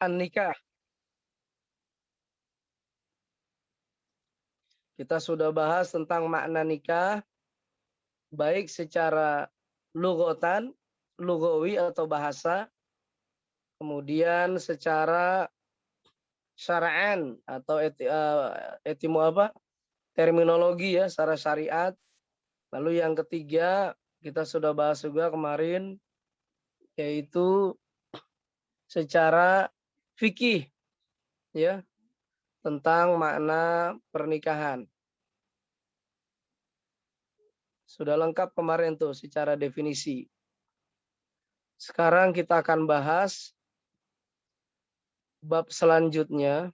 an-nikah. Kita sudah bahas tentang makna nikah, baik secara lughatan, lughawi atau bahasa, kemudian secara syara'an atau terminologi ya, secara syariat. Lalu yang ketiga, kita sudah bahas juga kemarin, yaitu secara fikih ya, tentang makna pernikahan. Sudah lengkap kemarin tuh secara definisi. Sekarang kita akan bahas bab selanjutnya,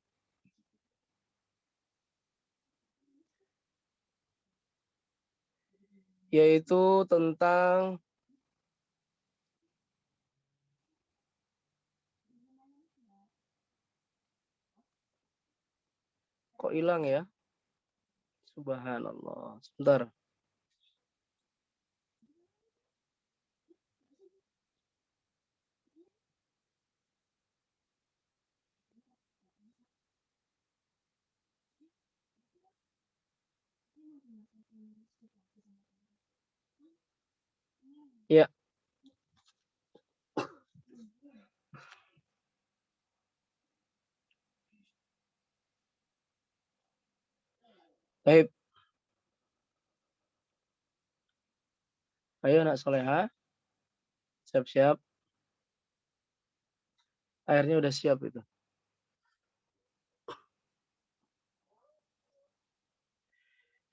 yaitu tentang kok hilang ya? Subhanallah. Sebentar. Ya. Baik. Ayo nak Soleha. Siap-siap. Airnya udah siap itu.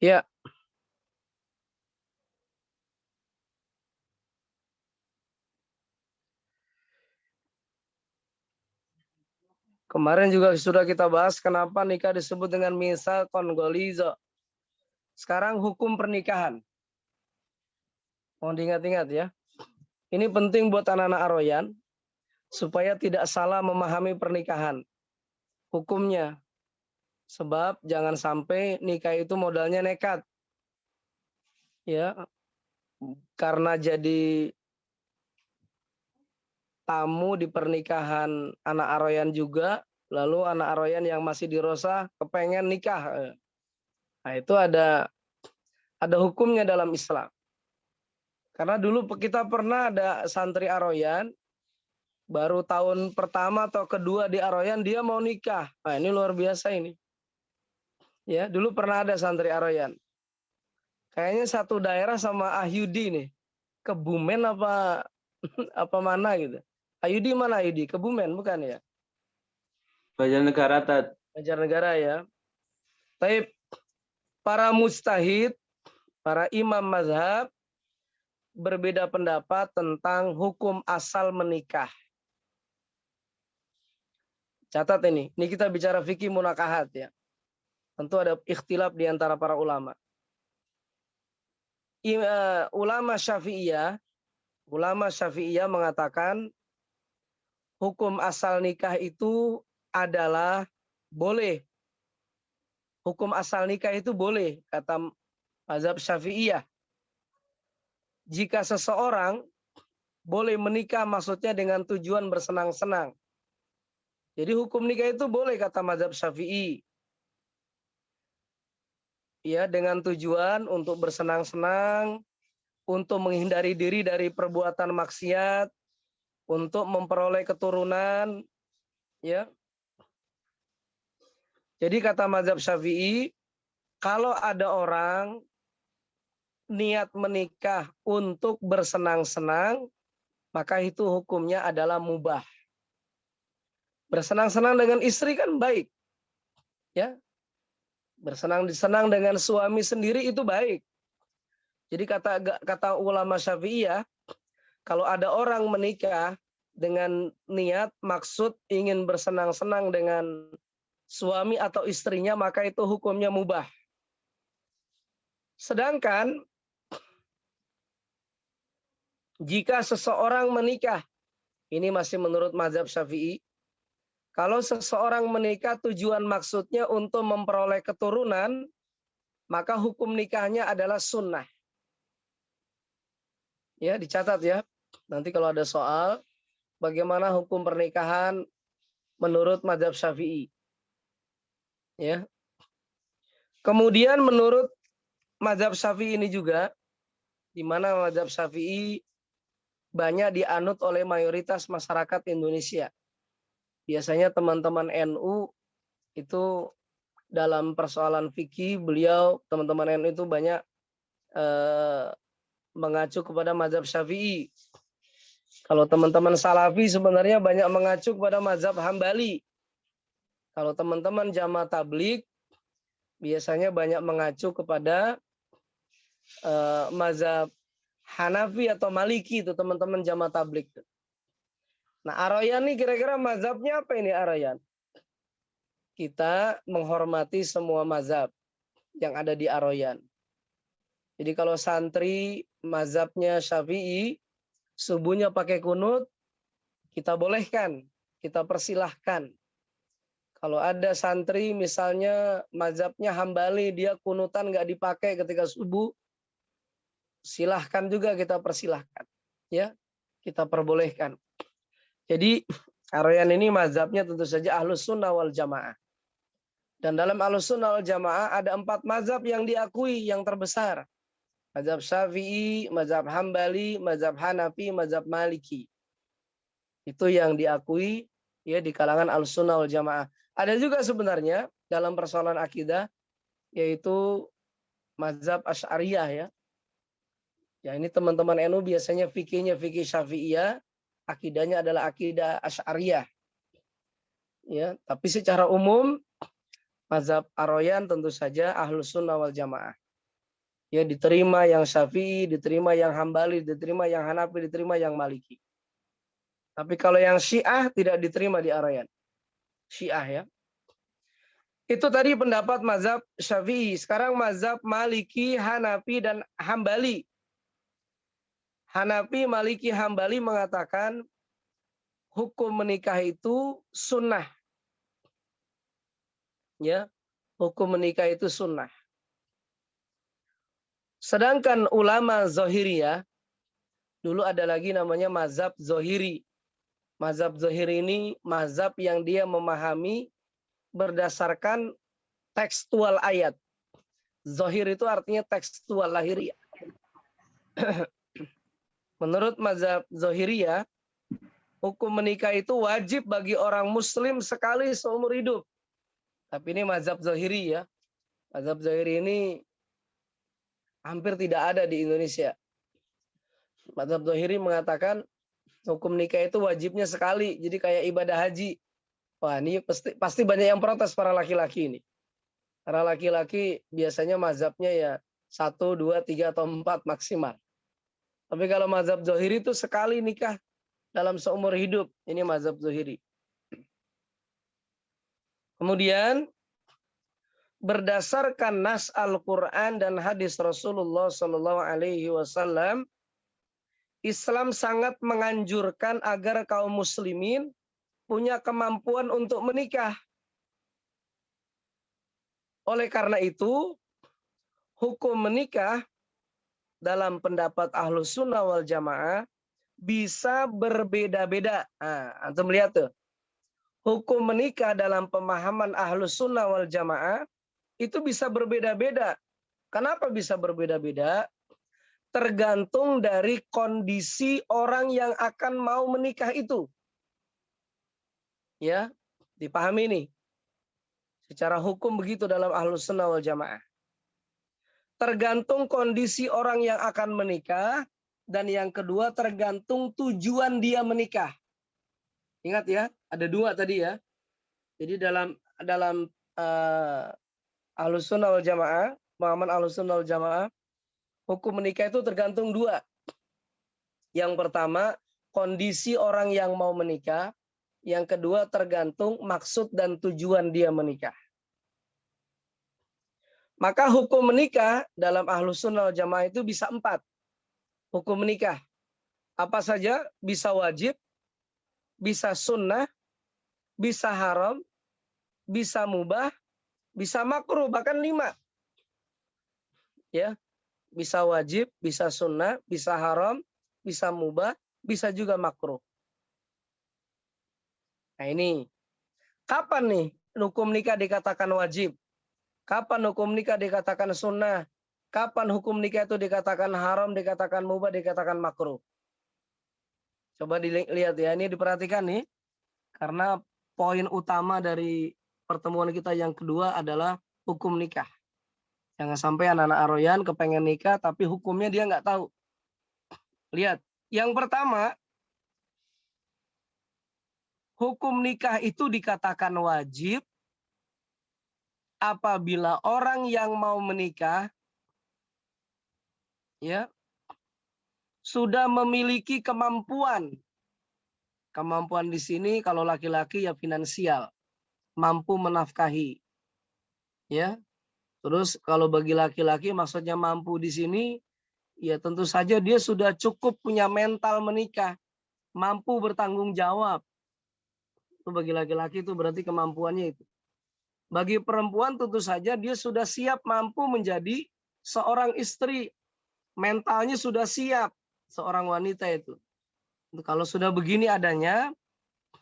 Ya. Kemarin juga sudah kita bahas kenapa nikah disebut dengan mitsaqon ghaliza. Sekarang hukum pernikahan. Mohon diingat-ingat ya. Ini penting buat anak-anak Aroyan supaya tidak salah memahami pernikahan. Hukumnya. Sebab jangan sampai nikah itu modalnya nekat. Ya, karena jadi tamu di pernikahan anak Aroyan juga, lalu anak Aroyan yang masih dirosa kepengen nikah. Nah, itu ada hukumnya dalam Islam. Karena dulu kita pernah ada santri Aroyan, baru tahun pertama atau kedua di Aroyan dia mau nikah. Nah, ini luar biasa ini. Ya, dulu pernah ada santri Aroyan. Kayaknya satu daerah sama Ahyudi nih. Kebumen apa apa mana gitu. Ayudi mana Ayudi? Kebumen bukan ya? Banjarnegara, Tat. Banjarnegara ya. Tapi para mujtahid, para imam mazhab berbeda pendapat tentang hukum asal menikah. Catat ini kita bicara fikih munakahat ya. Tentu ada ikhtilaf di antara para ulama. Ulama Syafi'iyah mengatakan hukum asal nikah itu adalah boleh. Hukum asal nikah itu boleh, kata mazhab Syafi'iyah. Jika seseorang boleh menikah maksudnya dengan tujuan bersenang-senang. Jadi hukum nikah itu boleh kata mazhab Syafi'i. Ya, dengan tujuan untuk bersenang-senang, untuk menghindari diri dari perbuatan maksiat, untuk memperoleh keturunan, ya. Jadi kata mazhab Syafi'i, kalau ada orang niat menikah untuk bersenang-senang, maka itu hukumnya adalah mubah. Bersenang-senang dengan istri kan baik. Ya. Bersenang-senang dengan suami sendiri itu baik. Jadi kata ulama Syafi'iyah, kalau ada orang menikah dengan niat maksud ingin bersenang-senang dengan suami atau istrinya, maka itu hukumnya mubah. Sedangkan jika seseorang menikah, ini masih menurut mazhab Syafi'i, kalau seseorang menikah tujuan maksudnya untuk memperoleh keturunan, maka hukum nikahnya adalah sunnah. Ya, dicatat ya. Nanti kalau ada soal, bagaimana hukum pernikahan menurut mazhab Syafi'i. Ya. Kemudian menurut mazhab Syafi'i ini juga, di mana mazhab Syafi'i banyak dianut oleh mayoritas masyarakat Indonesia. Biasanya teman-teman NU itu dalam persoalan fikih, beliau teman-teman NU itu banyak mengacu kepada mazhab Syafi'i. Kalau teman-teman Salafi sebenarnya banyak mengacu kepada mazhab Hambali. Kalau teman-teman Jamaah Tabligh biasanya banyak mengacu kepada mazhab Hanafi atau Maliki itu teman-teman Jamaah Tabligh. Nah, Aroyan nih kira-kira mazhabnya apa ini Aroyan? Kita menghormati semua mazhab yang ada di Aroyan. Jadi kalau santri mazhabnya Syafi'i, subuhnya pakai kunut, kita bolehkan, kita persilahkan. Kalau ada santri misalnya mazhabnya Hambali, dia kunutan nggak dipakai ketika subuh, silahkan juga kita persilahkan. Ya, kita perbolehkan. Jadi Aroyan ini mazhabnya tentu saja Ahlus Sunnah wal Jamaah. Dan dalam Ahlus Sunnah wal Jamaah ada 4 mazhab yang diakui yang terbesar. Mazhab Syafi'i, mazhab Hambali, mazhab Hanafi, mazhab Maliki. Itu yang diakui ya di kalangan Ahlussunnah wal Jamaah. Ada juga sebenarnya dalam persoalan akidah yaitu mazhab Asy'ariyah ya. Ya ini teman-teman NU biasanya fikihnya fikih Syafi'iyah, akidahnya adalah akidah Asy'ariyah. Ya, tapi secara umum mazhab Aroyan tentu saja Ahlussunnah wal Jamaah. Ya diterima yang Syafi'i, diterima yang Hambali, diterima yang Hanafi, diterima yang Maliki. Tapi kalau yang Syiah tidak diterima di Aroyan. Syiah ya. Itu tadi pendapat mazhab Syafi'i. Sekarang mazhab Maliki, Hanafi, dan Hambali. Hanafi, Maliki, Hambali mengatakan hukum menikah itu sunnah. Ya, hukum menikah itu sunnah. Sedangkan ulama Zohiriyah, dulu ada lagi namanya mazhab Zohiri. Mazhab Zohiri ini mazhab yang dia memahami berdasarkan tekstual ayat. Zohir itu artinya tekstual lahiriah. Menurut mazhab Zohiriyah, hukum menikah itu wajib bagi orang muslim sekali seumur hidup. Tapi ini mazhab Zohiri ya. Mazhab Zohiri ini hampir tidak ada di Indonesia. Mazhab Zohiri mengatakan hukum nikah itu wajibnya sekali. Jadi kayak ibadah haji. Wah ini pasti banyak yang protes para laki-laki ini. Para laki-laki biasanya mazhabnya ya 1, 2, 3, atau 4 maksimal. Tapi kalau mazhab Zohiri itu sekali nikah dalam seumur hidup. Ini mazhab Zohiri. Kemudian berdasarkan nas Al-Quran dan hadis Rasulullah Sallallahu Alaihi Wasallam, Islam sangat menganjurkan agar kaum muslimin punya kemampuan untuk menikah. Oleh karena itu, hukum menikah dalam pendapat Ahlus Sunnah wal Jamaah bisa berbeda-beda. Nah, antum lihat tuh. Hukum menikah dalam pemahaman Ahlus Sunnah wal Jamaah itu bisa berbeda-beda. Kenapa bisa berbeda-beda? Tergantung dari kondisi orang yang akan mau menikah itu. Ya, dipahami ini. Secara hukum begitu dalam Ahlus Sunnah wal Jamaah. Tergantung kondisi orang yang akan menikah, dan yang kedua tergantung tujuan dia menikah. Ingat ya, ada 2 tadi ya. Jadi dalam Ahlus Sunnah wal Jamaah, pemahaman Ahlus Sunnah wal Jamaah, hukum menikah itu tergantung 2. Yang pertama, kondisi orang yang mau menikah. Yang kedua, tergantung maksud dan tujuan dia menikah. Maka hukum menikah dalam Ahlus Sunnah wal Jamaah itu bisa 4. Hukum menikah. Apa saja? Bisa wajib, bisa sunnah, bisa haram, bisa mubah, bisa makruh, bahkan 5. Ya. Bisa wajib, bisa sunnah, bisa haram, bisa mubah, bisa juga makruh. Nah ini Kapan nih hukum nikah dikatakan wajib? Kapan hukum nikah dikatakan sunnah? Kapan hukum nikah itu dikatakan haram, dikatakan mubah, dikatakan makruh? Coba dilihat ya, ini diperhatikan nih. Karena poin utama dari pertemuan kita yang kedua adalah hukum nikah. Jangan sampai anak-anak aroyan kepengen nikah tapi hukumnya dia nggak tahu. Lihat, yang pertama, hukum nikah itu dikatakan wajib apabila orang yang mau menikah ya sudah memiliki kemampuan. Kemampuan di sini kalau laki-laki ya finansial, mampu menafkahi. Ya. Terus kalau bagi laki-laki maksudnya mampu di sini ya tentu saja dia sudah cukup punya mental menikah, mampu bertanggung jawab. Itu bagi laki-laki itu berarti kemampuannya itu. Bagi perempuan tentu saja dia sudah siap mampu menjadi seorang istri. Mentalnya sudah siap seorang wanita itu. Kalau sudah begini adanya,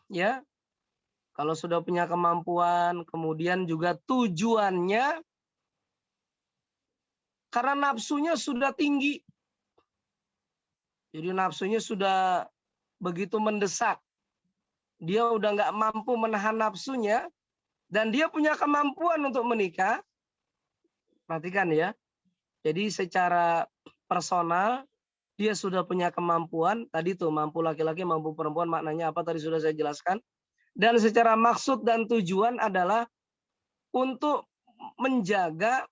ya, kalau sudah punya kemampuan, kemudian juga tujuannya karena nafsunya sudah tinggi. Jadi nafsunya sudah begitu mendesak. Dia udah nggak mampu menahan nafsunya dan dia punya kemampuan untuk menikah. Perhatikan ya. Jadi secara personal dia sudah punya kemampuan. Tadi tuh mampu laki-laki, mampu perempuan maknanya apa tadi sudah saya jelaskan. Dan secara maksud dan tujuan adalah untuk menjaga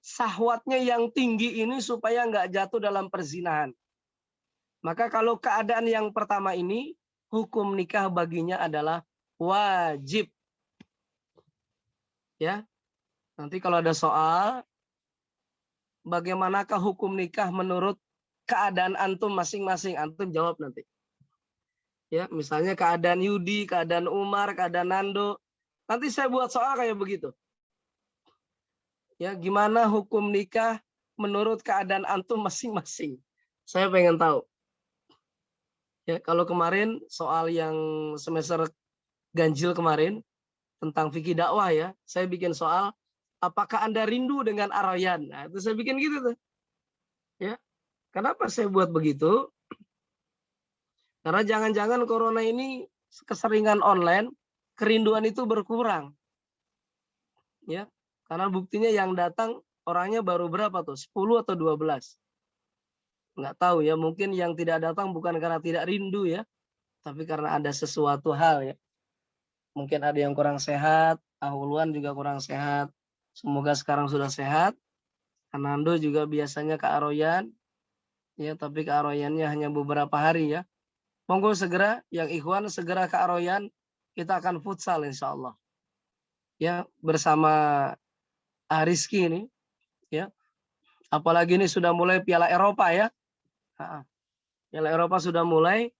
syahwatnya yang tinggi ini supaya nggak jatuh dalam perzinahan. Maka kalau keadaan yang pertama ini, hukum nikah baginya adalah wajib. Ya, nanti kalau ada soal, bagaimanakah hukum nikah menurut keadaan antum masing-masing? Antum jawab nanti. Ya, misalnya keadaan Yudi, keadaan Umar, keadaan Nando. Nanti saya buat soal kayak begitu. Ya, gimana hukum nikah menurut keadaan antum masing-masing? Saya pengen tahu. Ya, kalau kemarin soal yang semester ganjil kemarin tentang fikih dakwah ya, saya bikin soal apakah Anda rindu dengan Aroyan? Nah, itu saya bikin gitu tuh. Ya. Kenapa saya buat begitu? Karena jangan-jangan corona ini keseringan online, kerinduan itu berkurang. Ya. Karena buktinya yang datang orangnya baru berapa tuh? 10 atau 12. Nggak tahu ya, mungkin yang tidak datang bukan karena tidak rindu ya, tapi karena ada sesuatu hal ya. Mungkin ada yang kurang sehat, Ahuluan juga kurang sehat. Semoga sekarang sudah sehat. Anando juga biasanya ke Aroyan, ya, tapi ke Aroyannya hanya beberapa hari ya. Monggo segera, yang ikhwan segera ke Aroyan, kita akan futsal insya Allah. Ya, bersama Rizky ini, ya. Apalagi ini sudah mulai Piala Eropa ya. Piala Eropa sudah mulai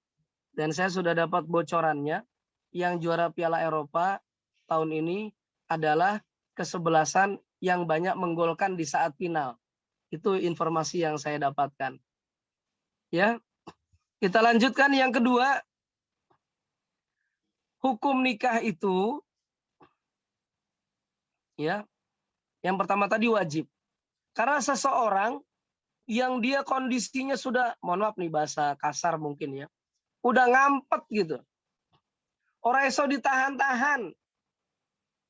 dan saya sudah dapat bocorannya. Yang juara Piala Eropa tahun ini adalah kesebelasan yang banyak menggolkan di saat final. Itu informasi yang saya dapatkan. Ya, kita lanjutkan yang kedua. Hukum nikah itu, ya, yang pertama tadi wajib. Karena seseorang yang dia kondisinya sudah, mohon maaf nih bahasa kasar mungkin ya, udah ngampet gitu. Orang eso ditahan-tahan.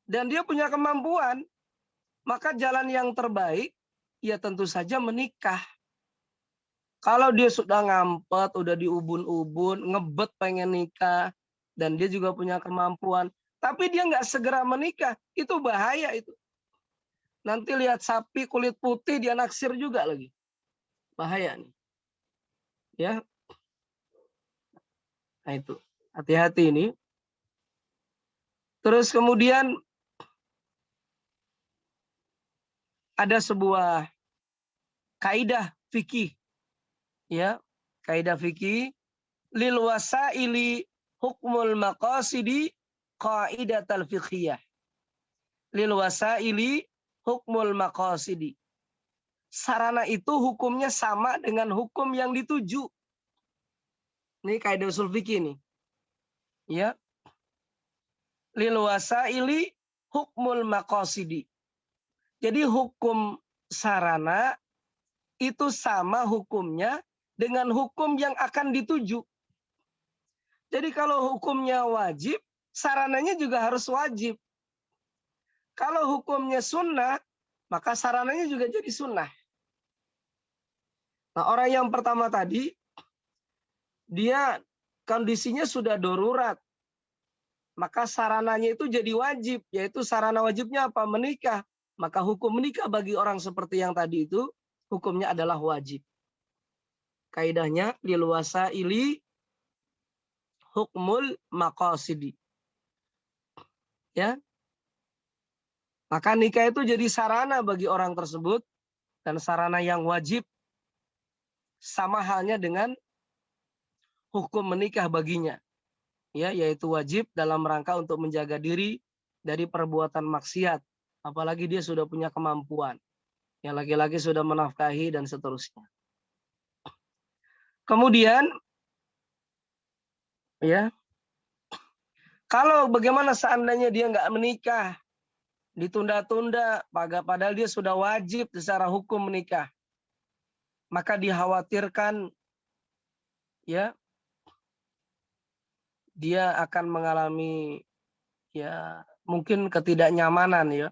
Dan dia punya kemampuan, maka jalan yang terbaik, ya tentu saja menikah. Kalau dia sudah ngampet, udah diubun-ubun, ngebet pengen nikah, dan dia juga punya kemampuan, tapi dia nggak segera menikah, itu bahaya itu. Nanti lihat sapi kulit putih dia naksir juga lagi. Bahaya nih. Ya. Nah itu. Hati-hati ini. Terus kemudian ada sebuah kaidah fikih. Ya. Kaidah fikih. Lil wasaili hukmul maqasidi qaidatal fiqhiyah. Lil wasaili hukmul maqasidi. Sarana itu hukumnya sama dengan hukum yang dituju. Ini kaidah usul fikih nih. Ya. lil wasaili hukmul maqasidi. Jadi hukum sarana itu sama hukumnya dengan hukum yang akan dituju. Jadi kalau hukumnya wajib, sarananya juga harus wajib. Kalau hukumnya sunnah, maka sarananya juga jadi sunnah. Nah, orang yang pertama tadi, dia kondisinya sudah darurat. Maka sarananya itu jadi wajib, yaitu sarana wajibnya apa? Menikah. Maka hukum menikah bagi orang seperti yang tadi itu, hukumnya adalah wajib. Kaidahnya lil wasaili hukmul maqasidi. Ya. Maka nikah itu jadi sarana bagi orang tersebut, dan sarana yang wajib sama halnya dengan hukum menikah baginya. Ya, yaitu wajib dalam rangka untuk menjaga diri dari perbuatan maksiat, apalagi dia sudah punya kemampuan. Yang laki-laki sudah menafkahi dan seterusnya. Kemudian ya, kalau bagaimana seandainya dia nggak menikah, ditunda-tunda, padahal dia sudah wajib secara hukum menikah, maka dikhawatirkan ya dia akan mengalami ya mungkin ketidaknyamanan ya,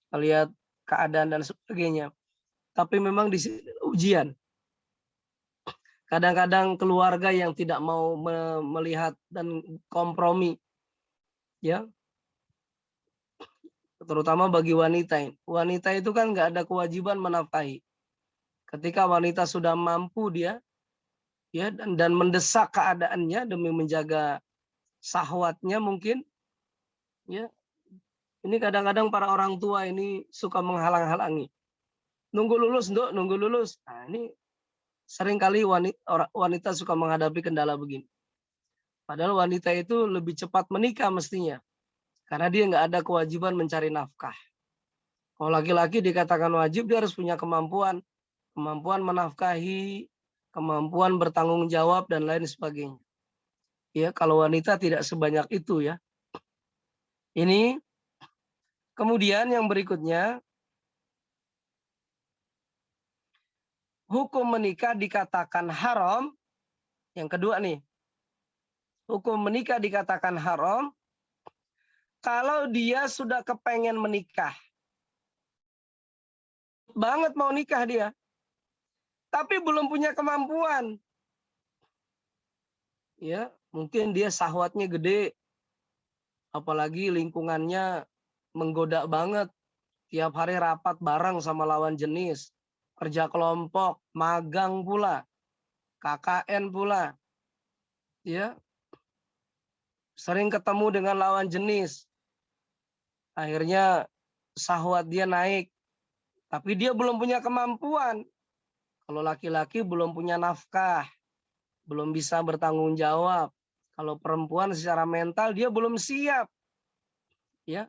melihat keadaan dan sebagainya. Tapi memang di sini ujian. Kadang-kadang keluarga yang tidak mau melihat dan kompromi, ya, terutama bagi wanita. Wanita itu kan nggak ada kewajiban menafkahi. Ketika wanita sudah mampu dia, ya, dan mendesak keadaannya demi menjaga syahwatnya mungkin, ya, ini kadang-kadang para orang tua ini suka menghalang-halangi. Nunggu lulus, Nduk, nunggu lulus. Nah, ini seringkali wanita suka menghadapi kendala begini. Padahal wanita itu lebih cepat menikah mestinya. Karena dia nggak ada kewajiban mencari nafkah. Kalau laki-laki dikatakan wajib, dia harus punya kemampuan. Kemampuan menafkahi, kemampuan bertanggung jawab, dan lain sebagainya. Ya, kalau wanita tidak sebanyak itu ya. Ini kemudian yang berikutnya, hukum menikah dikatakan haram. Yang kedua nih, hukum menikah dikatakan haram kalau dia sudah kepengen menikah. Banget mau nikah dia. Tapi belum punya kemampuan. Ya, mungkin dia syahwatnya gede. Apalagi lingkungannya menggoda banget. Tiap hari rapat bareng sama lawan jenis. Kerja kelompok, magang pula. KKN pula. Ya, sering ketemu dengan lawan jenis. Akhirnya syahwat dia naik. Tapi dia belum punya kemampuan. Kalau laki-laki belum punya nafkah, belum bisa bertanggung jawab. Kalau perempuan secara mental dia belum siap. Ya,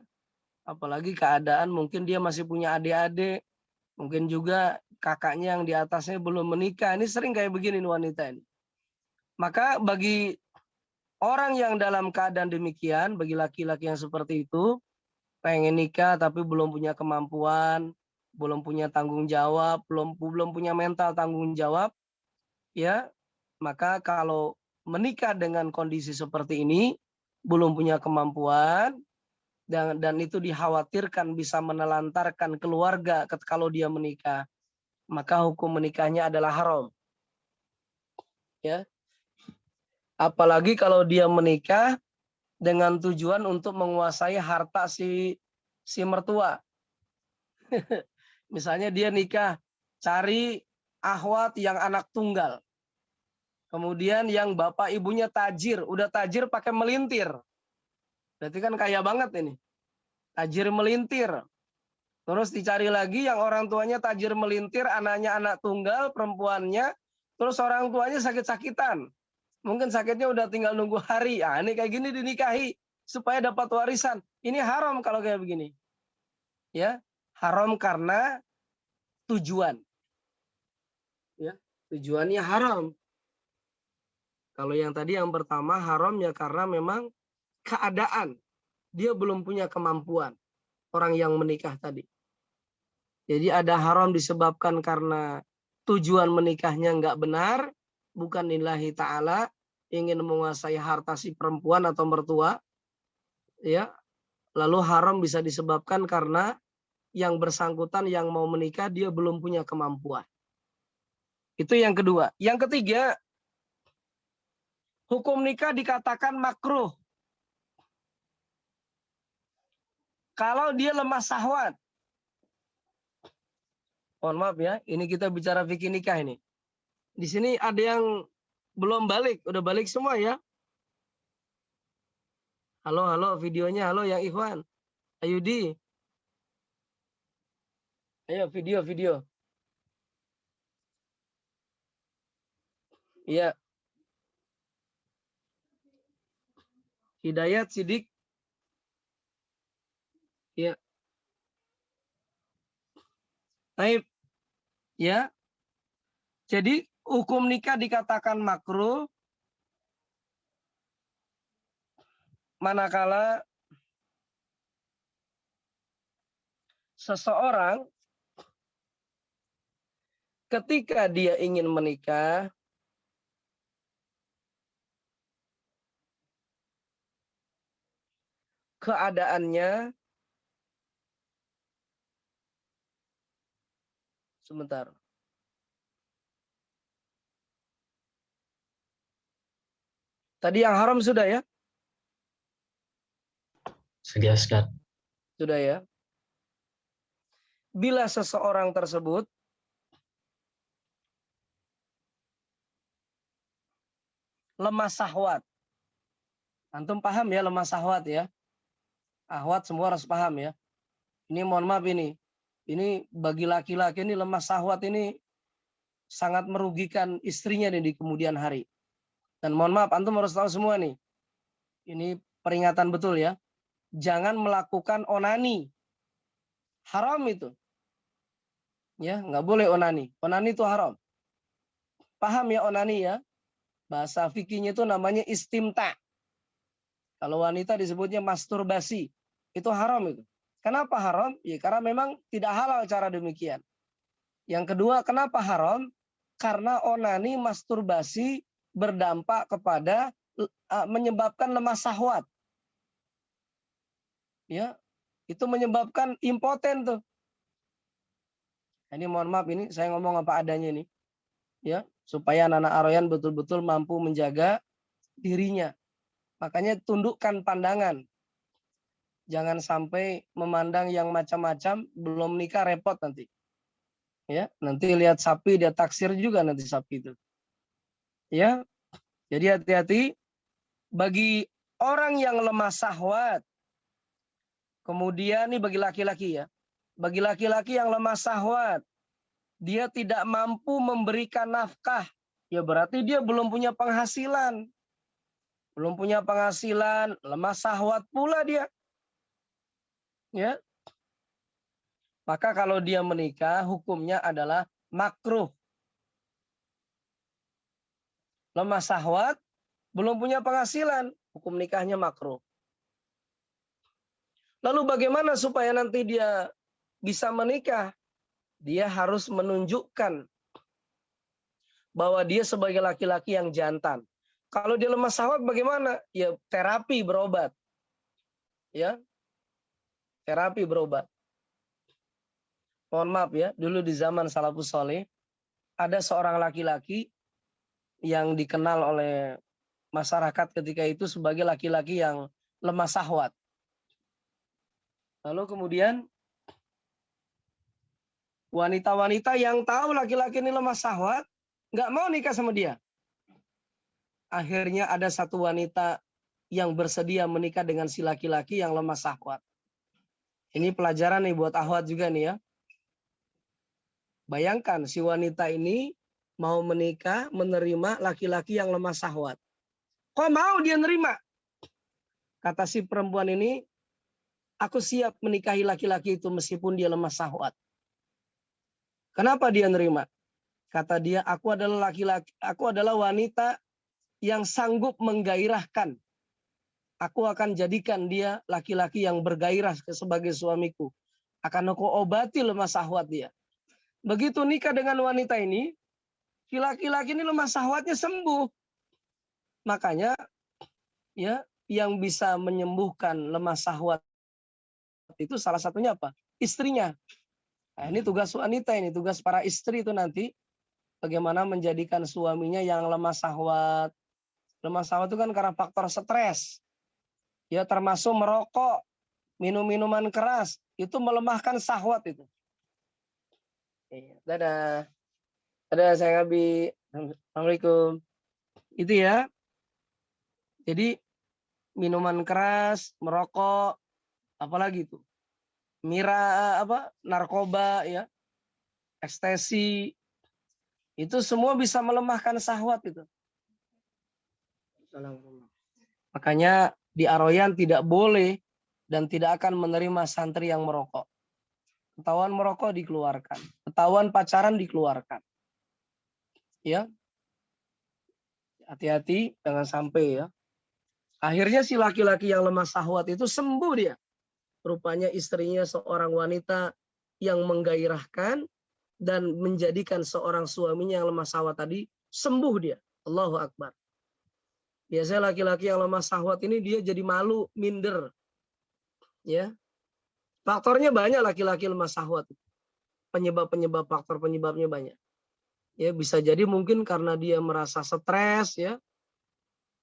apalagi keadaan mungkin dia masih punya adik-adik, mungkin juga kakaknya yang di atasnya belum menikah. Ini sering kayak begini wanita ini. Maka bagi orang yang dalam keadaan demikian, bagi laki-laki yang seperti itu, pengen nikah tapi belum punya kemampuan, belum punya tanggung jawab, belum punya mental tanggung jawab, ya, maka kalau menikah dengan kondisi seperti ini, belum punya kemampuan, dan itu dikhawatirkan bisa menelantarkan keluarga kalau dia menikah, maka hukum menikahnya adalah haram. Ya, apalagi kalau dia menikah dengan tujuan untuk menguasai harta si mertua. Misalnya dia nikah cari akhwat yang anak tunggal. Kemudian yang bapak ibunya tajir, udah tajir pakai melintir. Berarti kan kaya banget ini. Tajir melintir. Terus dicari lagi yang orang tuanya tajir melintir, anaknya anak tunggal, perempuannya, terus orang tuanya sakit-sakitan. Mungkin sakitnya udah tinggal nunggu hari. Ah, ini kayak gini dinikahi supaya dapat warisan. Ini haram kalau kayak begini. Ya, haram karena tujuan. Ya, tujuannya haram. Kalau yang tadi yang pertama haram ya karena memang keadaan. dia belum punya kemampuan, orang yang menikah tadi. Jadi ada haram disebabkan karena tujuan menikahnya nggak benar, bukan lillahi ta'ala, ingin menguasai harta si perempuan atau mertua, ya. Lalu haram bisa disebabkan karena yang bersangkutan yang mau menikah dia belum punya kemampuan. Itu yang kedua. Yang ketiga, hukum nikah dikatakan makruh kalau dia lemah syahwat. Mohon maaf ya, ini kita bicara fikih nikah ini. Di sini ada yang belum balik, udah balik semua ya. Halo, halo, videonya, halo yang Ikhwan. Ayudi. Ayo video. Iya, Hidayat Sidik. Iya. Baik. Ya. Jadi hukum nikah dikatakan makruh manakala seseorang ketika dia ingin menikah keadaannya sebentar. Tadi yang haram sudah ya? Sudah, Ustaz. Sudah ya. Bila seseorang tersebut lemah syahwat. Antum paham ya lemah syahwat ya? Ahwat semua harus paham ya. Ini mohon maaf ini. Ini bagi laki-laki ini lemah syahwat ini sangat merugikan istrinya nih di kemudian hari. Dan mohon maaf antum harus tahu semua nih. Ini peringatan betul ya. Jangan melakukan onani. Haram itu. Ya, nggak boleh onani. Onani itu haram. Paham ya onani ya? Bahasa fikihnya itu namanya istimta. Kalau wanita disebutnya masturbasi. Itu haram itu. Kenapa haram? Ya karena memang tidak halal cara demikian. Yang kedua, kenapa haram? Karena onani masturbasi berdampak kepada menyebabkan lemah syahwat. Ya, itu menyebabkan impoten tuh. Ini mohon maaf ini saya ngomong apa adanya nih. Ya, supaya anak-anak aroyan betul-betul mampu menjaga dirinya. Makanya tundukkan pandangan. Jangan sampai memandang yang macam-macam belum nikah repot nanti. Ya, nanti lihat sapi dia taksir juga nanti sapi itu. Ya. Jadi hati-hati bagi orang yang lemah syahwat. Kemudian ini bagi laki-laki ya. Bagi laki-laki yang lemah syahwat, dia tidak mampu memberikan nafkah. Ya berarti dia belum punya penghasilan. Belum punya penghasilan, lemah syahwat pula dia. Ya. Maka kalau dia menikah, hukumnya adalah makruh. Lemah syahwat, belum punya penghasilan, hukum nikahnya makruh. Lalu bagaimana supaya nanti dia bisa menikah? Dia harus menunjukkan bahwa dia sebagai laki-laki yang jantan. Kalau dia lemah syahwat bagaimana? Ya terapi berobat. Ya, terapi berobat. Mohon maaf ya, dulu di zaman salafus saleh ada seorang laki-laki yang dikenal oleh masyarakat ketika itu sebagai laki-laki yang lemah syahwat. Lalu kemudian wanita-wanita yang tahu laki-laki ini lemah syahwat nggak mau nikah sama dia. Akhirnya ada satu wanita yang bersedia menikah dengan si laki-laki yang lemah syahwat. Ini pelajaran nih buat ahwat juga nih ya. Bayangkan si wanita ini mau menikah menerima laki-laki yang lemah syahwat. Kok mau dia nerima? Kata si perempuan ini, aku siap menikahi laki-laki itu meskipun dia lemah syahwat. Kenapa dia nerima? Kata dia, aku adalah laki-laki, aku adalah wanita yang sanggup menggairahkan aku akan jadikan dia laki-laki yang bergairah sebagai suamiku. Akan aku obati lemah syahwat dia. Begitu nikah dengan wanita ini, si laki-laki ini lemah syahwatnya sembuh. Makanya ya, yang bisa menyembuhkan lemah syahwat itu salah satunya apa? Istrinya. Nah, ini tugas wanita, ini tugas para istri itu nanti bagaimana menjadikan suaminya yang lemah syahwat. Lemah syahwat itu kan karena faktor stres. Ya, termasuk merokok, minum minuman keras, itu melemahkan syahwat itu. Dadah. Dadah sayang Abi. Assalamualaikum. Itu ya. Jadi minuman keras, merokok, apalagi itu? Narkoba ya, ekstasi, itu semua bisa melemahkan syahwat itu. Makanya di Aroyan tidak boleh dan tidak akan menerima santri yang merokok. Ketahuan merokok dikeluarkan, ketahuan pacaran dikeluarkan. Ya, hati-hati jangan sampai ya. Akhirnya si laki-laki yang lemah syahwat itu sembuh dia. Rupanya istrinya seorang wanita yang menggairahkan dan menjadikan seorang suaminya yang lemah syahwat tadi sembuh dia. Allahu Akbar. Biasanya laki-laki yang lemah syahwat ini dia jadi malu, minder. Ya. Faktornya banyak laki-laki lemah syahwat. Penyebab-penyebab, faktor penyebabnya banyak. Ya, bisa jadi mungkin karena dia merasa stres ya.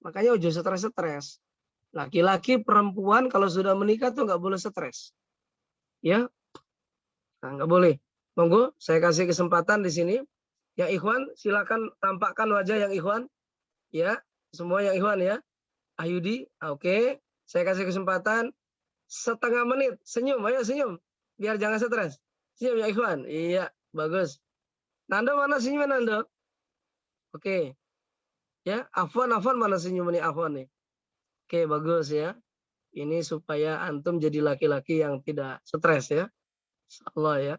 Makanya ojo stres-stres. Laki-laki, perempuan kalau sudah menikah tuh nggak boleh stres. Ya, nah, nggak boleh. Monggo, saya kasih kesempatan di sini. Ya Ikhwan, silakan tampakkan wajah yang Ikhwan. Ya, semua yang Ikhwan ya. Ayudi, oke. Saya kasih kesempatan setengah menit. Senyum, ayo senyum. Biar jangan stres. Senyum ya Ikhwan. Iya, bagus. Nando mana senyum Nando? Oke. Ya, Afwan mana senyum nih Afwan nih? Oke, bagus ya. Ini supaya antum jadi laki-laki yang tidak stres ya. Insyaallah ya.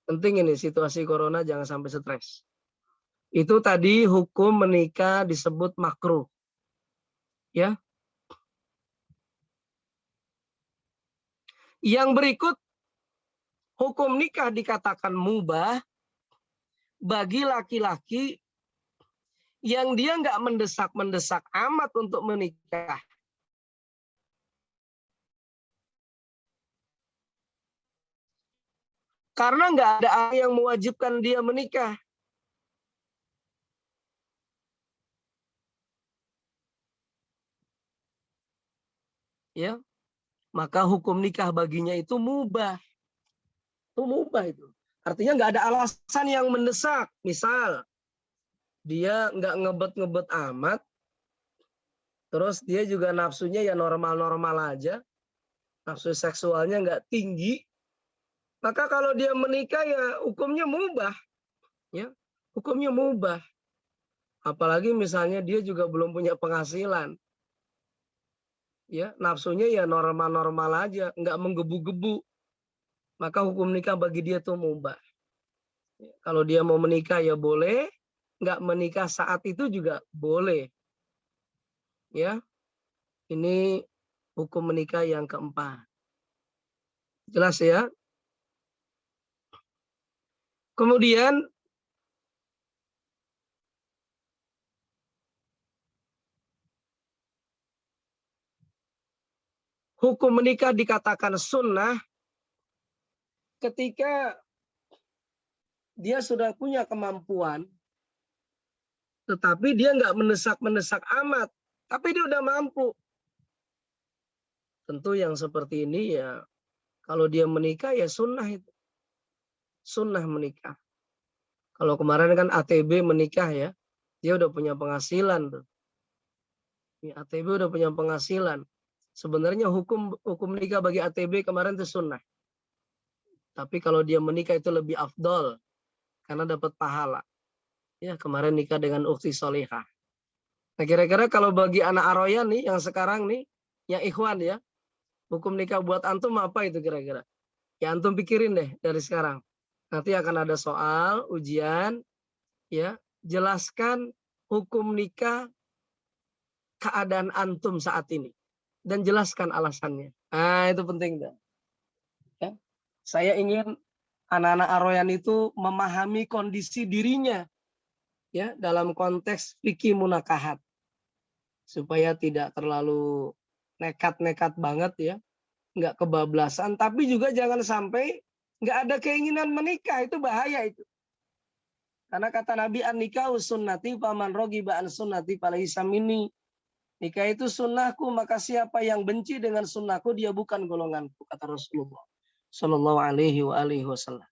Penting ini situasi corona jangan sampai stres. Itu tadi hukum menikah disebut makruh. Ya. Yang berikut hukum nikah dikatakan mubah bagi laki-laki yang dia nggak mendesak-mendesak amat untuk menikah. Karena nggak ada yang mewajibkan dia menikah. Ya, maka hukum nikah baginya itu mubah. Itu mubah itu. Artinya nggak ada alasan yang mendesak. Misal, dia nggak ngebet-ngebet amat, terus dia juga nafsunya ya normal-normal aja, nafsu seksualnya nggak tinggi, maka kalau dia menikah ya hukumnya mubah. Ya, hukumnya mubah. Apalagi misalnya dia juga belum punya penghasilan. Ya, nafsunya ya normal-normal aja, nggak menggebu-gebu. Maka hukum nikah bagi dia tuh mubah. Ya, kalau dia mau menikah ya boleh, nggak menikah saat itu juga boleh. Ya, ini hukum menikah yang keempat. Jelas ya? Kemudian hukum menikah dikatakan sunnah ketika dia sudah punya kemampuan, tetapi dia nggak mendesak-mendesak amat, tapi dia udah mampu. Tentu yang seperti ini ya, kalau dia menikah ya sunnah itu. Sunnah menikah. Kalau kemarin kan ATB menikah ya, dia udah punya penghasilan tuh. Ya, ATB udah punya penghasilan. Sebenarnya hukum nikah bagi ATB kemarin itu sunnah. Tapi kalau dia menikah itu lebih afdol karena dapat pahala. Ya, kemarin nikah dengan ukhti solihah. Nah, kira-kira kalau bagi anak Aroyan nih yang sekarang nih, yang ikhwan ya, hukum nikah buat antum apa itu kira-kira? Ya antum pikirin deh dari sekarang. Nanti akan ada soal, ujian, ya, jelaskan hukum nikah keadaan antum saat ini dan jelaskan alasannya. Nah, itu penting tuh. Ya. Saya ingin anak-anak Aroyan itu memahami kondisi dirinya ya dalam konteks fikih munakahat supaya tidak terlalu nekat-nekat banget ya, nggak kebablasan, tapi juga jangan sampai nggak ada keinginan menikah, itu bahaya itu. Karena kata Nabi an-nikahu sunnati faman rogiba an sunnati falaysa minni. Nikah itu sunnahku, maka siapa yang benci dengan sunnahku dia bukan golonganku, kata Rasulullah Shallallahu alaihi wasallam.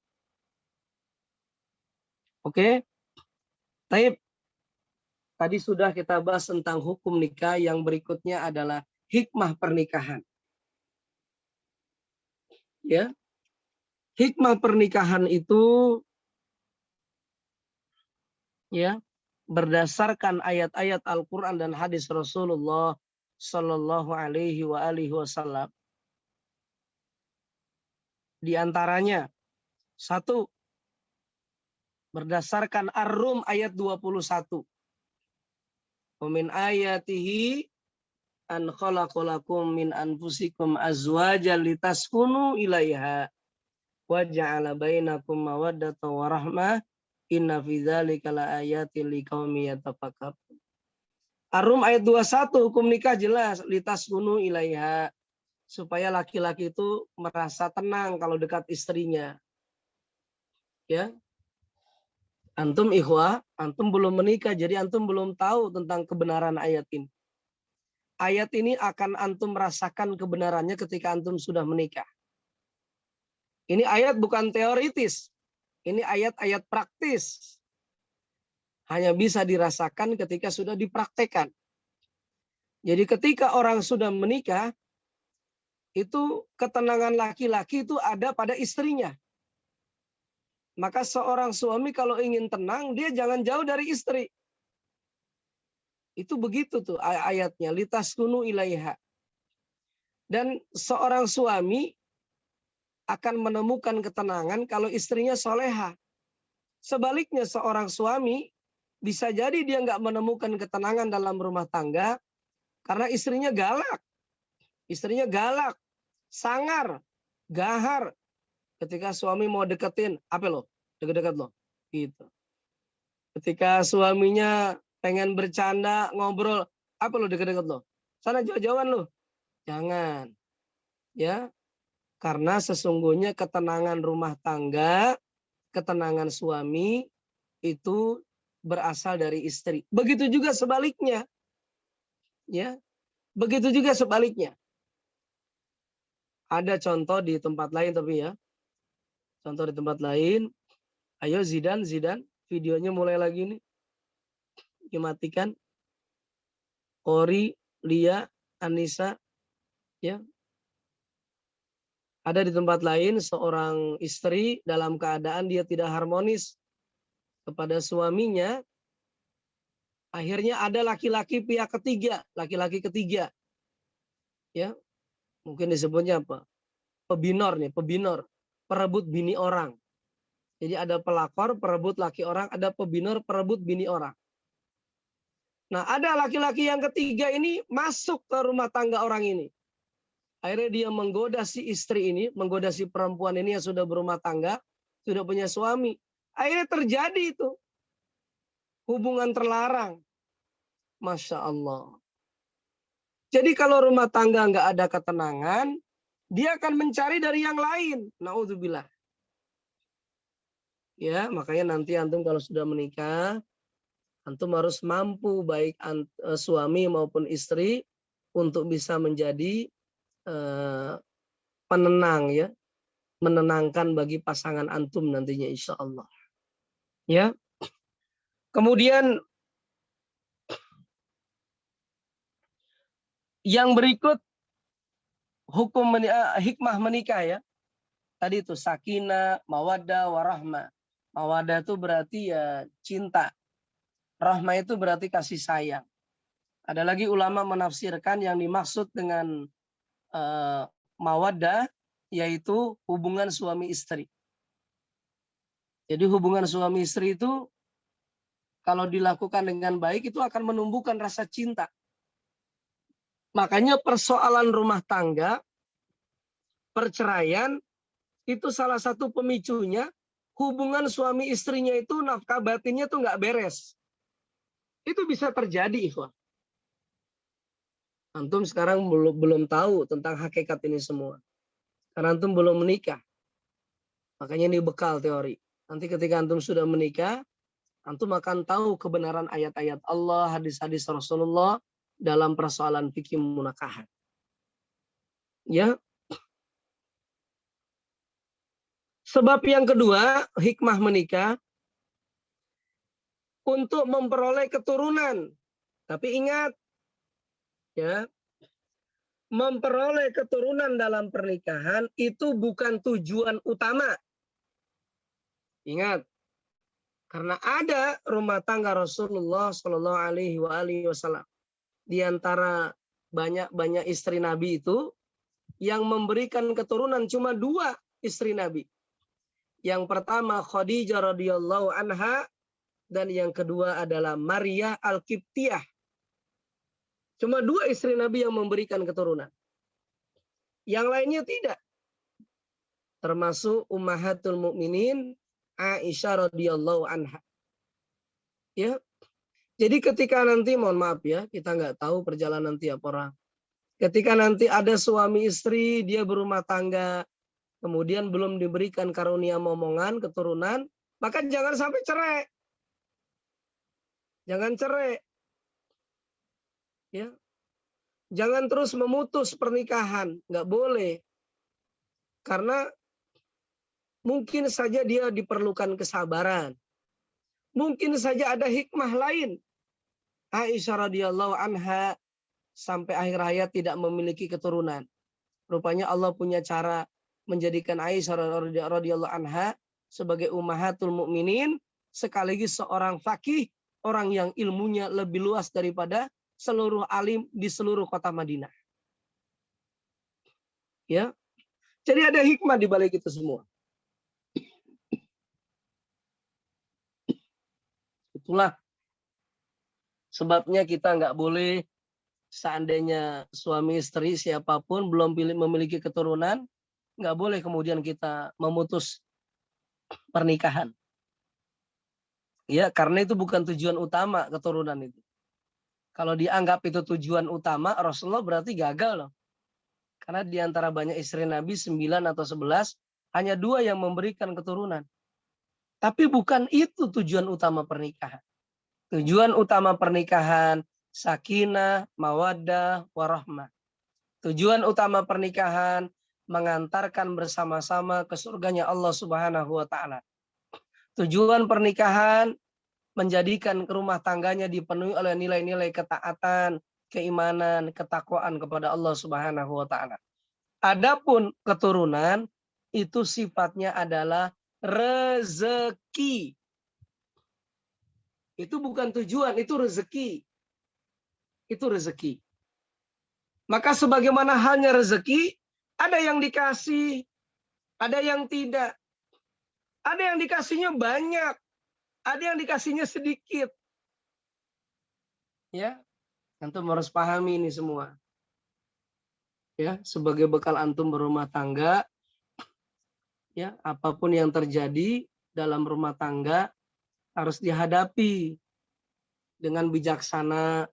Oke, taib. Tadi sudah kita bahas tentang hukum nikah, yang berikutnya adalah hikmah pernikahan. Ya, hikmah pernikahan itu ya berdasarkan ayat-ayat Al-Quran dan hadis Rasulullah Sallallahu Alaihi Wasallam. Di antaranya, satu, berdasarkan Ar-Rum ayat 21. Min ayatihi an khalaqalakum min anfusikum azwajan litaskunu ilaiha wa ja'ala bainakum mawaddatan wa rahmah inna fi dzalika laayatil liqaumin yatafakkarun. Ar-Rum ayat 21, hukum nikah jelas, litaskunu ilaiha, supaya laki-laki itu merasa tenang kalau dekat istrinya. Ya. Antum ikhwah, antum belum menikah, jadi antum belum tahu tentang kebenaran ayat ini. Ayat ini akan antum merasakan kebenarannya ketika antum sudah menikah. Ini ayat bukan teoritis. Ini ayat-ayat praktis. Hanya bisa dirasakan ketika sudah dipraktekkan. Jadi ketika orang sudah menikah, itu ketenangan laki-laki itu ada pada istrinya. Maka seorang suami kalau ingin tenang, dia jangan jauh dari istri. Itu begitu tuh ayatnya, litaskunu ilaiha. Dan seorang suami akan menemukan ketenangan kalau istrinya soleha. Sebaliknya seorang suami bisa jadi dia nggak menemukan ketenangan dalam rumah tangga karena istrinya galak. Istrinya galak, sangar, gahar. Ketika suami mau deketin, apa lo? Deket-deket lo. Gitu. Ketika suaminya pengen bercanda, ngobrol, apa lo deket-deket lo? Sana jauh-jauhan lo. Jangan. Ya. Karena sesungguhnya ketenangan rumah tangga, ketenangan suami itu berasal dari istri. Begitu juga sebaliknya. Ya. Begitu juga sebaliknya. Ada contoh di tempat lain tapi ya. Contoh di tempat lain. Ayo Zidan, videonya mulai lagi nih. Dimatikan. Ori, Lia, Anissa, ya. Ada di tempat lain seorang istri dalam keadaan dia tidak harmonis kepada suaminya. Akhirnya ada laki-laki pihak ketiga, laki-laki ketiga. Ya. Mungkin disebutnya apa? Pebinor nih, pebinor, perebut bini orang. Jadi ada pelakor, perebut laki orang, ada pebinor, perebut bini orang. Nah, ada laki-laki yang ketiga ini masuk ke rumah tangga orang ini. Akhirnya dia menggoda si istri ini, menggoda si perempuan ini yang sudah berumah tangga, sudah punya suami. Akhirnya terjadi itu. Hubungan terlarang. Masya Allah. Jadi kalau rumah tangga nggak ada ketenangan, dia akan mencari dari yang lain. Naudzubillah. Ya, makanya nanti antum kalau sudah menikah, antum harus mampu baik suami maupun istri untuk bisa menjadi penenang ya, menenangkan bagi pasangan antum nantinya insya Allah. Ya. Kemudian yang berikut hukum hikmah menikah ya. Tadi itu sakinah, mawaddah, warahmah. Mawaddah itu berarti ya cinta. Rahmah itu berarti kasih sayang. Ada lagi ulama menafsirkan yang dimaksud dengan mawaddah yaitu hubungan suami istri. Jadi hubungan suami istri itu kalau dilakukan dengan baik itu akan menumbuhkan rasa cinta. Makanya persoalan rumah tangga, perceraian, itu salah satu pemicunya, hubungan suami istrinya itu nafkah batinnya tuh nggak beres. Itu bisa terjadi, ikhwan. Antum sekarang belum tahu tentang hakikat ini semua. Karena antum belum menikah. Makanya ini bekal teori. Nanti ketika antum sudah menikah, antum akan tahu kebenaran ayat-ayat Allah, hadis-hadis Rasulullah dalam persoalan fikih munakahat. Ya. Sebab yang kedua, hikmah menikah untuk memperoleh keturunan. Tapi ingat, ya, memperoleh keturunan dalam pernikahan itu bukan tujuan utama. Ingat, karena ada rumah tangga Rasulullah Shallallahu Alaihi Wasallam di antara banyak istri Nabi itu yang memberikan keturunan cuma 2 istri Nabi. Yang pertama Khadijah radhiyallahu anha dan yang kedua adalah Maria Al-Qibtiyah. Cuma 2 istri Nabi yang memberikan keturunan. Yang lainnya tidak. Termasuk Ummahatul Mukminin Aisyah radhiyallahu anha. Ya. Jadi ketika nanti, mohon maaf ya, kita nggak tahu perjalanan tiap orang. Ketika nanti ada suami istri, dia berumah tangga, kemudian belum diberikan karunia momongan, keturunan, maka jangan sampai cerai. Jangan cerai. Ya. Jangan terus memutus pernikahan, nggak boleh. Karena mungkin saja dia diperlukan kesabaran. Mungkin saja ada hikmah lain. Aisyah radhiyallahu anha sampai akhir hayat tidak memiliki keturunan. Rupanya Allah punya cara menjadikan Aisyah radhiyallahu anha sebagai ummahatul mukminin sekaligus seorang faqih, orang yang ilmunya lebih luas daripada seluruh alim di seluruh kota Madinah. Ya. Jadi ada hikmah di balik itu semua. Itulah sebabnya kita nggak boleh, seandainya suami istri siapapun belum memiliki keturunan, nggak boleh kemudian kita memutus pernikahan. Ya, karena itu bukan tujuan utama keturunan itu. Kalau dianggap itu tujuan utama, Rasulullah berarti gagal loh. Karena di antara banyak istri Nabi 9 atau 11, hanya 2 yang memberikan keturunan. Tapi bukan itu tujuan utama pernikahan. Tujuan utama pernikahan sakinah, mawaddah, warahmah. Tujuan utama pernikahan mengantarkan bersama-sama ke surganya Allah Subhanahu wa taala. Tujuan pernikahan menjadikan rumah tangganya dipenuhi oleh nilai-nilai ketaatan, keimanan, ketakwaan kepada Allah Subhanahu wa taala. Adapun keturunan itu sifatnya adalah rezeki. Itu bukan tujuan, itu rezeki. Itu rezeki. Maka sebagaimana halnya rezeki, ada yang dikasih, ada yang tidak. Ada yang dikasihnya banyak, ada yang dikasihnya sedikit. Ya, antum harus pahami ini semua. Ya, sebagai bekal antum berumah tangga, ya, apapun yang terjadi dalam rumah tangga harus dihadapi dengan bijaksana,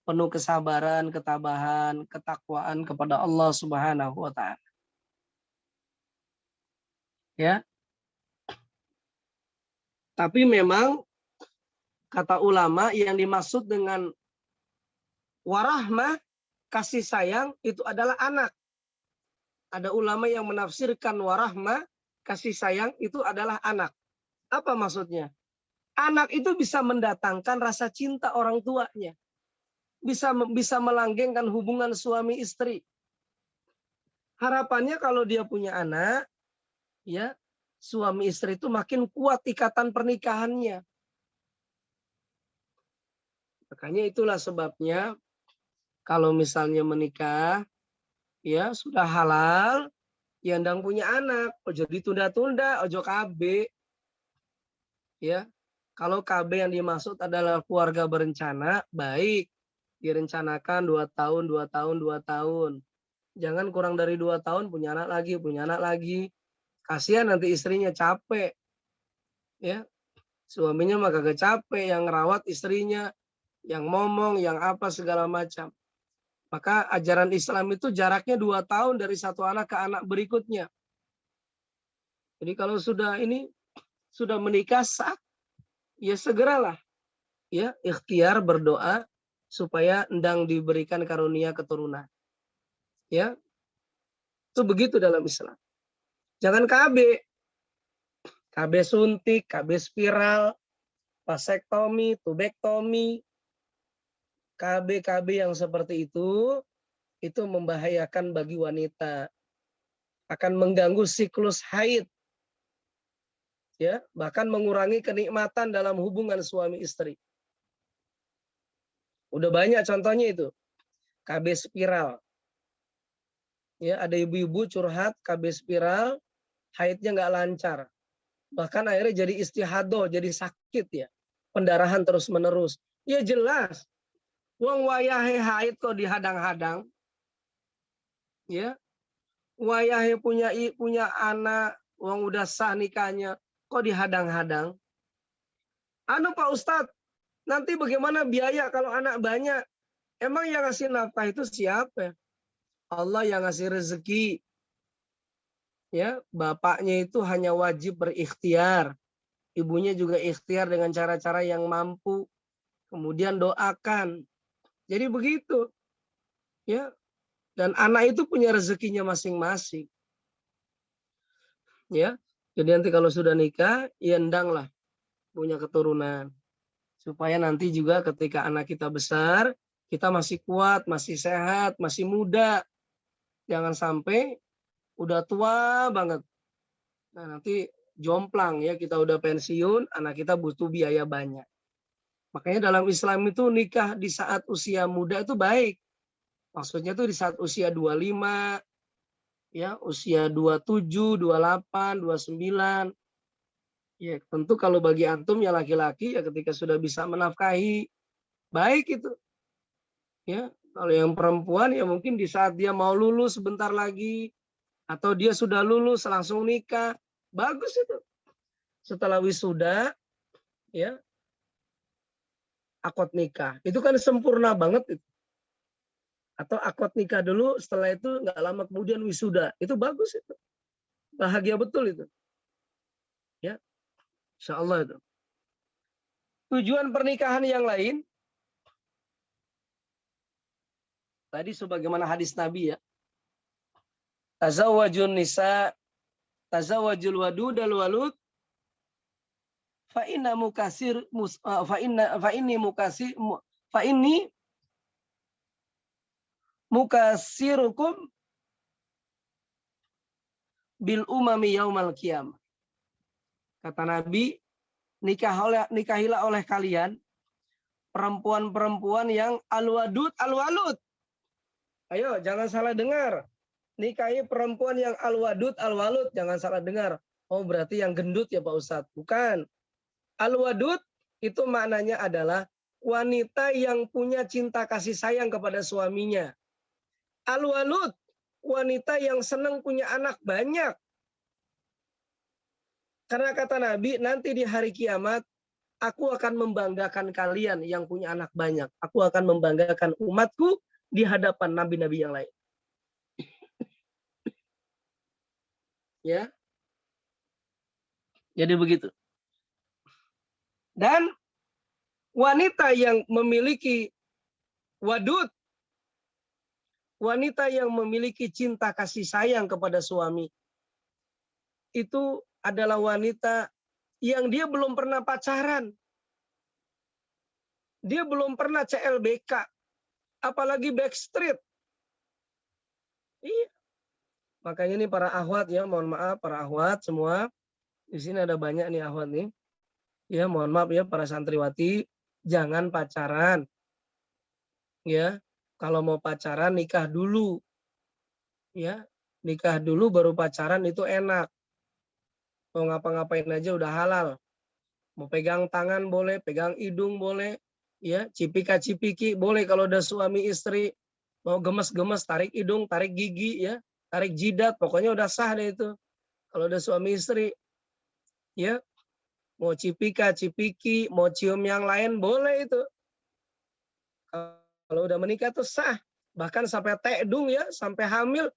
penuh kesabaran, ketabahan, ketakwaan kepada Allah Subhanahu wa taala. Ya. Tapi memang kata ulama yang dimaksud dengan warahmah, kasih sayang, itu adalah anak. Ada ulama yang menafsirkan warahmah, kasih sayang, itu adalah anak. Apa maksudnya? Anak itu bisa mendatangkan rasa cinta orang tuanya. Bisa melanggengkan hubungan suami istri. Harapannya kalau dia punya anak, ya, suami istri itu makin kuat ikatan pernikahannya. Makanya itulah sebabnya kalau misalnya menikah, ya sudah halal, ya ndang punya anak, ojo ditunda-tunda, ojo KB. Ya, kalau KB yang dimaksud adalah keluarga berencana, baik. Direncanakan 2 tahun, 2 tahun, 2 tahun. Jangan kurang dari 2 tahun punya anak lagi, punya anak lagi. Kasihan nanti istrinya capek, ya. Suaminya mah kagak capek, yang ngerawat istrinya, yang ngomong, yang apa segala macam. Maka ajaran Islam itu jaraknya 2 tahun dari satu anak ke anak berikutnya. Jadi kalau sudah menikah sah, ya segeralah ya ikhtiar berdoa supaya endang diberikan karunia keturunan. Ya, itu begitu dalam Islam. Jangan KB suntik, KB spiral, vasektomi, tubektomi, KB yang seperti itu membahayakan bagi wanita, akan mengganggu siklus haid, ya, bahkan mengurangi kenikmatan dalam hubungan suami istri. Udah banyak contohnya itu, KB spiral. Ya, ada ibu-ibu curhat KB spiral, haidnya nggak lancar. Bahkan akhirnya jadi istihadoh, jadi sakit ya. Pendarahan terus-menerus. Ya jelas, wong wayahe haid kok dihadang-hadang. Ya, wayahe punya anak, wong udah sah nikahnya, kok dihadang-hadang. Anu Pak Ustadz, nanti bagaimana biaya kalau anak banyak? Emang yang ngasih nafkah itu siapa? Allah yang ngasih rezeki. Ya, bapaknya itu hanya wajib berikhtiar. Ibunya juga ikhtiar dengan cara-cara yang mampu. Kemudian doakan. Jadi begitu. Ya, dan anak itu punya rezekinya masing-masing. Ya, jadi nanti kalau sudah nikah, ya endanglah punya keturunan. Supaya nanti juga ketika anak kita besar, kita masih kuat, masih sehat, masih muda. Jangan sampai udah tua banget. Nah, nanti jomplang ya, kita udah pensiun, anak kita butuh biaya banyak. Makanya dalam Islam itu nikah di saat usia muda itu baik. Maksudnya tuh di saat usia 25, ya, usia 27, 28, 29. Ya, tentu kalau bagi antum ya laki-laki ya ketika sudah bisa menafkahi, baik itu. Ya, kalau yang perempuan ya mungkin di saat dia mau lulus sebentar lagi atau dia sudah lulus langsung nikah, bagus itu. Setelah wisuda, ya, akad nikah. Itu kan sempurna banget itu. Atau akad nikah dulu, setelah itu nggak lama kemudian wisuda. Itu bagus itu. Bahagia betul itu. Ya, insya Allah itu. Tujuan pernikahan yang lain, tadi sebagaimana hadis Nabi ya. Tazawwajun nisa, tazawwajul wadud al walud, fa inna mukasir fa inni mukasir fa inni mukasirukum bil umami yaumal qiyamah. Kata Nabi, nikahilah oleh kalian perempuan-perempuan yang al-wadud al-walud. Ayo, jangan salah dengar. Nikahi perempuan yang al-wadud al-walud, jangan salah dengar. Oh, berarti yang gendut ya Pak Ustadz. Bukan. Al-wadud itu maknanya adalah wanita yang punya cinta kasih sayang kepada suaminya. Al-walud, wanita yang senang punya anak banyak. Karena kata Nabi, nanti di hari kiamat, aku akan membanggakan kalian yang punya anak banyak. Aku akan membanggakan umatku di hadapan nabi-nabi yang lain. Ya. Jadi begitu. Dan wanita yang memiliki wadud, wanita yang memiliki cinta kasih sayang kepada suami, itu adalah wanita yang dia belum pernah pacaran. Dia belum pernah CLBK, apalagi backstreet. Iya. Makanya nih para akhwat ya, mohon maaf para akhwat semua. Di sini ada banyak nih akhwat nih. Ya, mohon maaf ya para santriwati, jangan pacaran. Ya, kalau mau pacaran nikah dulu. Ya, nikah dulu baru pacaran itu enak. Mau ngapa-ngapain aja udah halal. Mau pegang tangan boleh, pegang hidung boleh. Ya, cipika-cipiki boleh kalau udah suami istri mau gemes-gemes, tarik hidung, tarik gigi, ya, tarik jidat, pokoknya udah sah deh itu. Kalau udah suami istri, ya, mau cipika-cipiki, mau cium yang lain boleh itu. Kalau udah menikah tuh sah. Bahkan sampai tekdung ya, sampai hamil,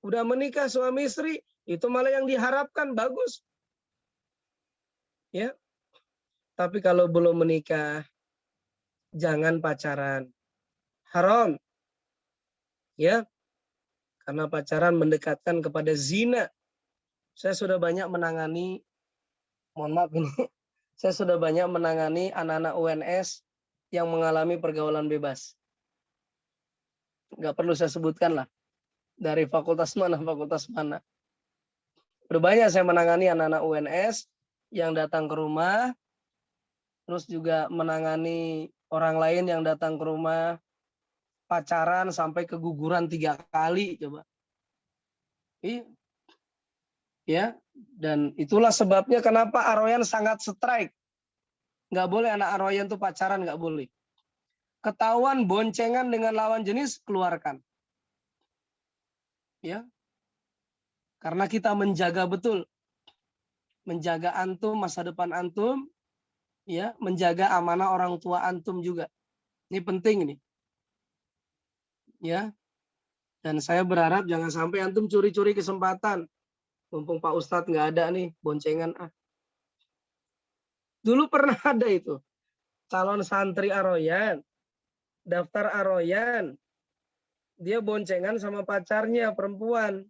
udah menikah suami istri, itu malah yang diharapkan bagus. Ya, tapi kalau belum menikah, jangan pacaran. Haram. Ya, karena pacaran mendekatkan kepada zina. Saya sudah banyak menangani, mohon maaf ini, saya sudah banyak menangani anak-anak UNS yang mengalami pergaulan bebas. Nggak perlu saya sebutkan lah, dari fakultas mana. Udah banyak saya menangani anak-anak UNS yang datang ke rumah, terus juga menangani orang lain yang datang ke rumah, pacaran sampai keguguran 3 kali, coba. Iya. Ya, dan itulah sebabnya kenapa Aroyan sangat strike. Nggak boleh anak Aroyan tuh pacaran, nggak boleh. Ketahuan boncengan dengan lawan jenis, keluarkan. Ya, karena kita menjaga betul, menjaga antum, masa depan antum, ya, menjaga amanah orang tua antum juga. Ini penting ini. Ya, dan saya berharap jangan sampai antum curi-curi kesempatan. Mumpung Pak Ustadz nggak ada nih, boncengan. Dulu pernah ada itu, calon santri Aroyan, daftar Aroyan, dia boncengan sama pacarnya perempuan.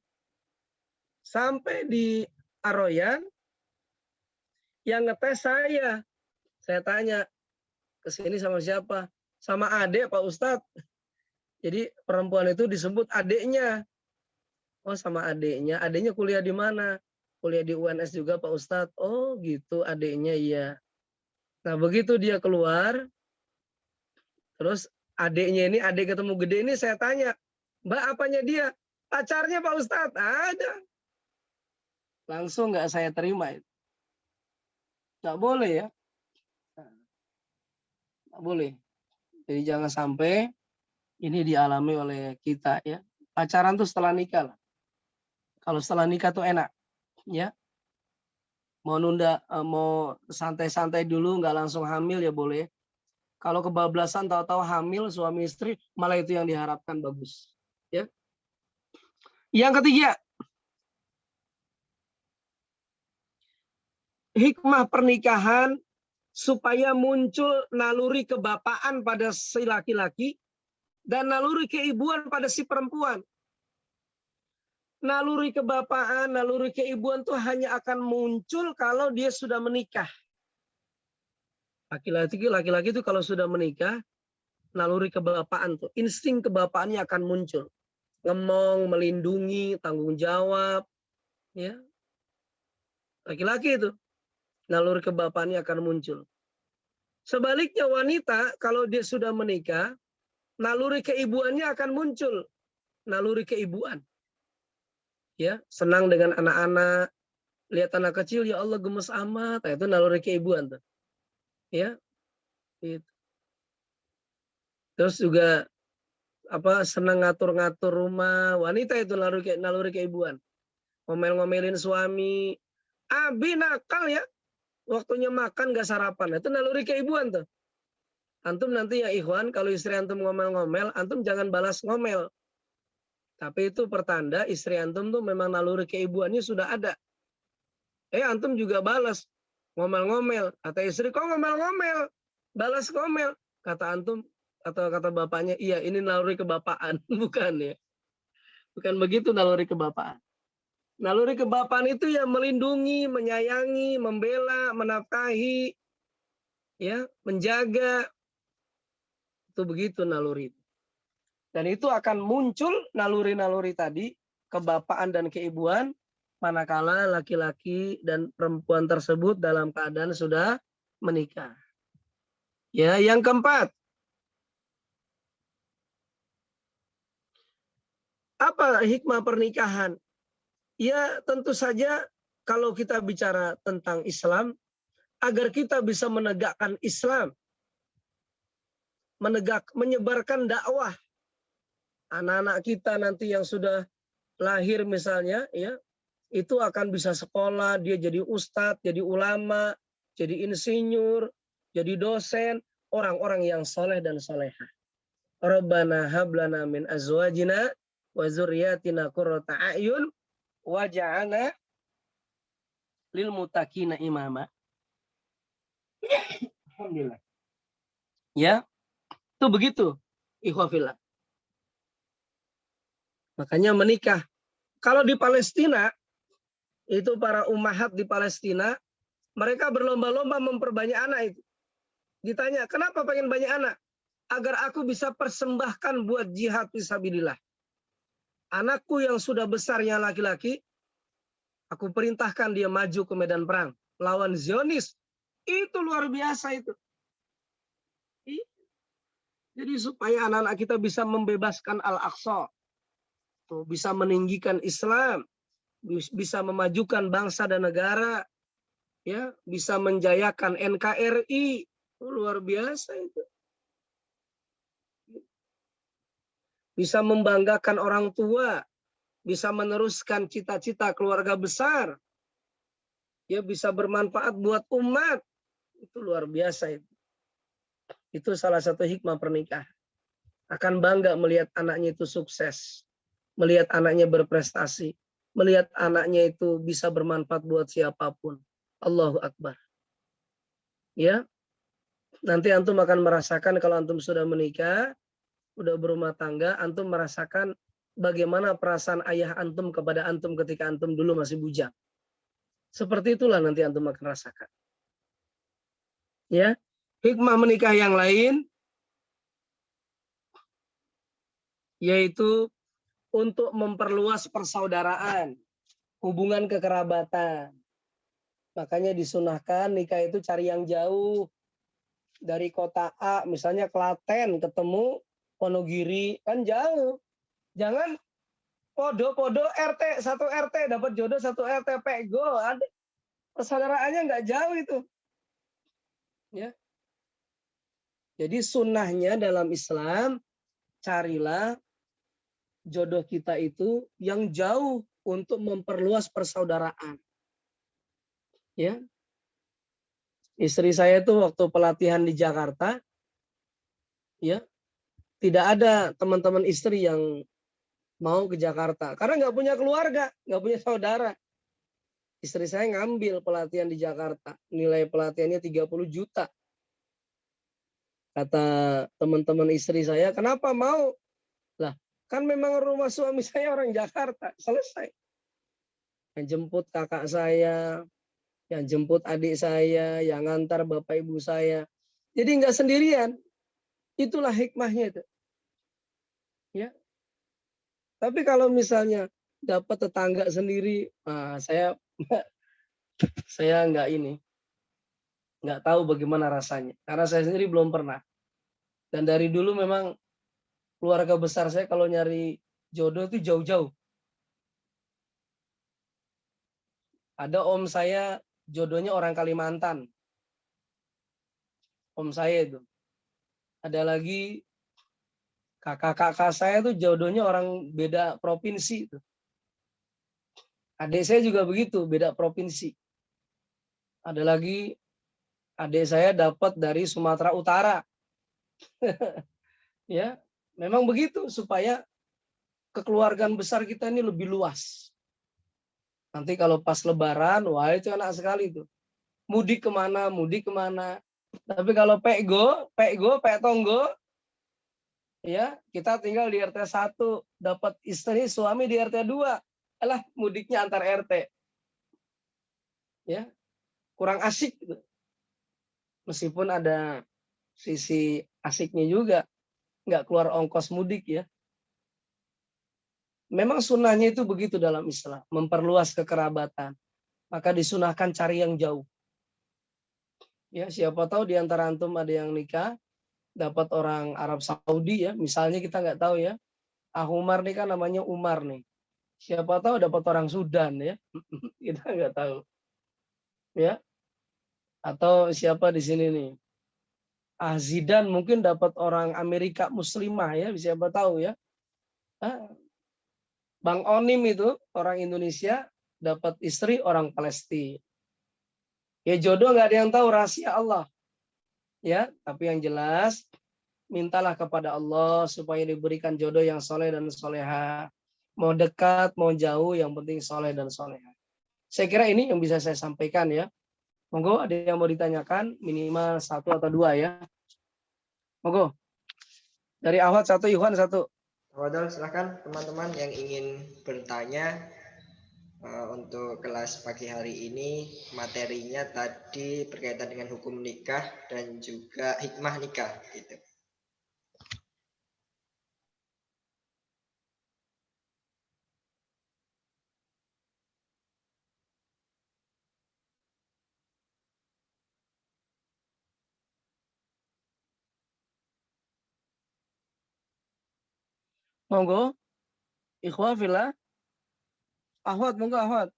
Sampai di Aroyan, yang ngetes saya. Saya tanya, kesini sama siapa? Sama adik Pak Ustadz. Jadi perempuan itu disebut adiknya. Oh, sama adiknya. Adiknya kuliah di mana? Kuliah di UNS juga Pak Ustadz. Oh gitu, adiknya iya. Nah begitu dia keluar, terus adiknya ini, adik ketemu gede ini saya tanya, Mbak apanya dia? Pacarnya Pak Ustadz. Ada. Langsung nggak saya terima. Nggak boleh ya. Nggak boleh. Jadi jangan sampai ini dialami oleh kita ya. Pacaran tuh setelah nikah lah. Kalau setelah nikah tuh enak, ya. Mau nunda, mau santai-santai dulu, nggak langsung hamil ya boleh. Kalau kebablasan tahu-tahu hamil suami istri, malah itu yang diharapkan bagus. Ya. Yang ketiga, hikmah pernikahan supaya muncul naluri kebapaan pada si laki-laki dan naluri keibuan pada si perempuan. Naluri kebapaan, naluri keibuan tuh hanya akan muncul kalau dia sudah menikah. Laki-laki itu kalau sudah menikah, naluri kebapaan tuh, insting kebapaannya akan muncul. Ngemong, melindungi, tanggung jawab, ya. Laki-laki itu naluri kebapaannya akan muncul. Sebaliknya wanita kalau dia sudah menikah, naluri keibuannya akan muncul. Naluri keibuan. Ya, senang dengan anak-anak, lihat anak kecil ya Allah gemes amat, nah, itu naluri keibuan tuh. Ya, itu. Terus juga senang ngatur-ngatur rumah, wanita itu naluri keibuan. Ngomel-ngomelin suami, abi nakal ya, waktunya makan gak sarapan, itu naluri keibuan tuh. Antum nanti ya ikhwan, kalau istri antum ngomel-ngomel, antum jangan balas ngomel. Tapi itu pertanda istri antum tuh memang naluri keibuannya sudah ada. Antum juga balas ngomel-ngomel. Kata istri, kok ngomel-ngomel? Balas ngomel. Kata antum, atau kata bapaknya, iya ini naluri kebapaan. Bukan ya. Bukan begitu naluri kebapaan. Naluri kebapaan itu ya melindungi, menyayangi, membela, menafkahi, ya, menjaga. Itu begitu naluri. Dan itu akan muncul naluri-naluri tadi, kebapaan dan keibuan, manakala laki-laki dan perempuan tersebut dalam keadaan sudah menikah. Ya, yang keempat. Apa hikmah pernikahan? Ya, tentu saja kalau kita bicara tentang Islam, agar kita bisa menegakkan Islam, menyebarkan dakwah. Anak-anak kita nanti yang sudah lahir misalnya, ya, itu akan bisa sekolah, dia jadi ustadz, jadi ulama, jadi insinyur, jadi dosen, orang-orang yang soleh dan solehah. Rabbana hablana min azwajina wa dzurriyyatina qurrata a'yun waj'alna lil muttaqina imama. Alhamdulillah. Ya, itu begitu. Ikhwafillah. Makanya menikah. Kalau di Palestina, itu para ummahat di Palestina, mereka berlomba-lomba memperbanyak anak itu. Ditanya, kenapa pengen banyak anak? Agar aku bisa persembahkan buat jihad fisabilillah. Anakku yang sudah besarnya laki-laki, aku perintahkan dia maju ke medan perang. Lawan Zionis. Itu luar biasa itu. Jadi supaya anak-anak kita bisa membebaskan Al-Aqsa. Bisa meninggikan Islam. Bisa memajukan bangsa dan negara. Ya, bisa menjayakan NKRI. Luar biasa itu. Bisa membanggakan orang tua. Bisa meneruskan cita-cita keluarga besar. Ya, bisa bermanfaat buat umat. Itu luar biasa itu. Itu salah satu hikmah pernikahan. Akan bangga melihat anaknya itu sukses. Melihat anaknya berprestasi. Melihat anaknya itu bisa bermanfaat buat siapapun. Allahu Akbar. Ya, nanti antum akan merasakan kalau antum sudah menikah, sudah berumah tangga, antum merasakan bagaimana perasaan ayah antum kepada antum ketika antum dulu masih bujang. Seperti itulah nanti antum akan rasakan. Ya, hikmah menikah yang lain yaitu untuk memperluas persaudaraan, hubungan kekerabatan. Makanya disunahkan nikah itu cari yang jauh. Dari kota A, misalnya Klaten, ketemu Wonogiri, kan jauh. Jangan podo-podo RT, satu RT, dapat jodoh satu RT, pego. Ada persaudaraannya nggak jauh itu. Ya. Jadi sunnahnya dalam Islam, carilah jodoh kita itu yang jauh untuk memperluas persaudaraan. Ya. Istri saya itu waktu pelatihan di Jakarta, ya, tidak ada teman-teman istri yang mau ke Jakarta karena nggak punya keluarga, nggak punya saudara. Istri saya ngambil pelatihan di Jakarta, nilai pelatihannya 30 juta. Kata teman-teman istri saya, kenapa mau? Lah, kan memang rumah suami saya orang Jakarta, selesai. Yang jemput kakak saya, yang jemput adik saya, yang ngantar bapak ibu saya. Jadi nggak sendirian. Itulah hikmahnya itu. Ya. Tapi kalau misalnya dapat tetangga sendiri, saya nggak tahu bagaimana rasanya. Karena saya sendiri belum pernah. Dan dari dulu memang keluarga besar saya kalau nyari jodoh itu jauh-jauh. Ada om saya jodohnya orang Kalimantan. Om saya itu. Ada lagi kakak-kakak saya tuh jodohnya orang beda provinsi. Adik saya juga begitu, beda provinsi. Ada lagi adik saya dapat dari Sumatera Utara. Ya, memang begitu supaya kekeluargaan besar kita ini lebih luas. Nanti kalau pas Lebaran, wah itu enak sekali tuh. Mudik kemana, mudik kemana. Tapi kalau Pek Tonggo, ya kita tinggal di RT 1, dapat istri, suami di RT 2. Alah, mudiknya antar RT. Ya, kurang asik gitu. Meskipun ada sisi asiknya juga, nggak keluar ongkos mudik ya. Memang sunnahnya itu begitu dalam Islam, memperluas kekerabatan. Maka disunahkan cari yang jauh. Ya, siapa tahu di antara antum ada yang nikah, dapat orang Arab Saudi ya, misalnya kita nggak tahu ya. Umar nih kan namanya Umar nih. Siapa tahu dapat orang Sudan ya, kita nggak tahu. Ya, atau siapa di sini nih? Zidane mungkin dapat orang Amerika muslimah ya, siapa tahu ya. Bang Onim itu orang Indonesia dapat istri orang Palestina. Ya jodoh nggak ada yang tahu, rahasia Allah. Ya, tapi yang jelas mintalah kepada Allah supaya diberikan jodoh yang soleh dan soleha. Mau dekat, mau jauh, yang penting soleh dan soleha. Saya kira ini yang bisa saya sampaikan ya. Monggo ada yang mau ditanyakan, minimal 1 atau 2 ya. Monggo. Dari Ahwat 1, Yuhan 1. Tafadhol, silakan teman-teman yang ingin bertanya. Untuk kelas pagi hari ini materinya tadi berkaitan dengan hukum nikah dan juga hikmah nikah gitu. Monggo. Ikhwah fillah. Ahwat, monggo Ahwat.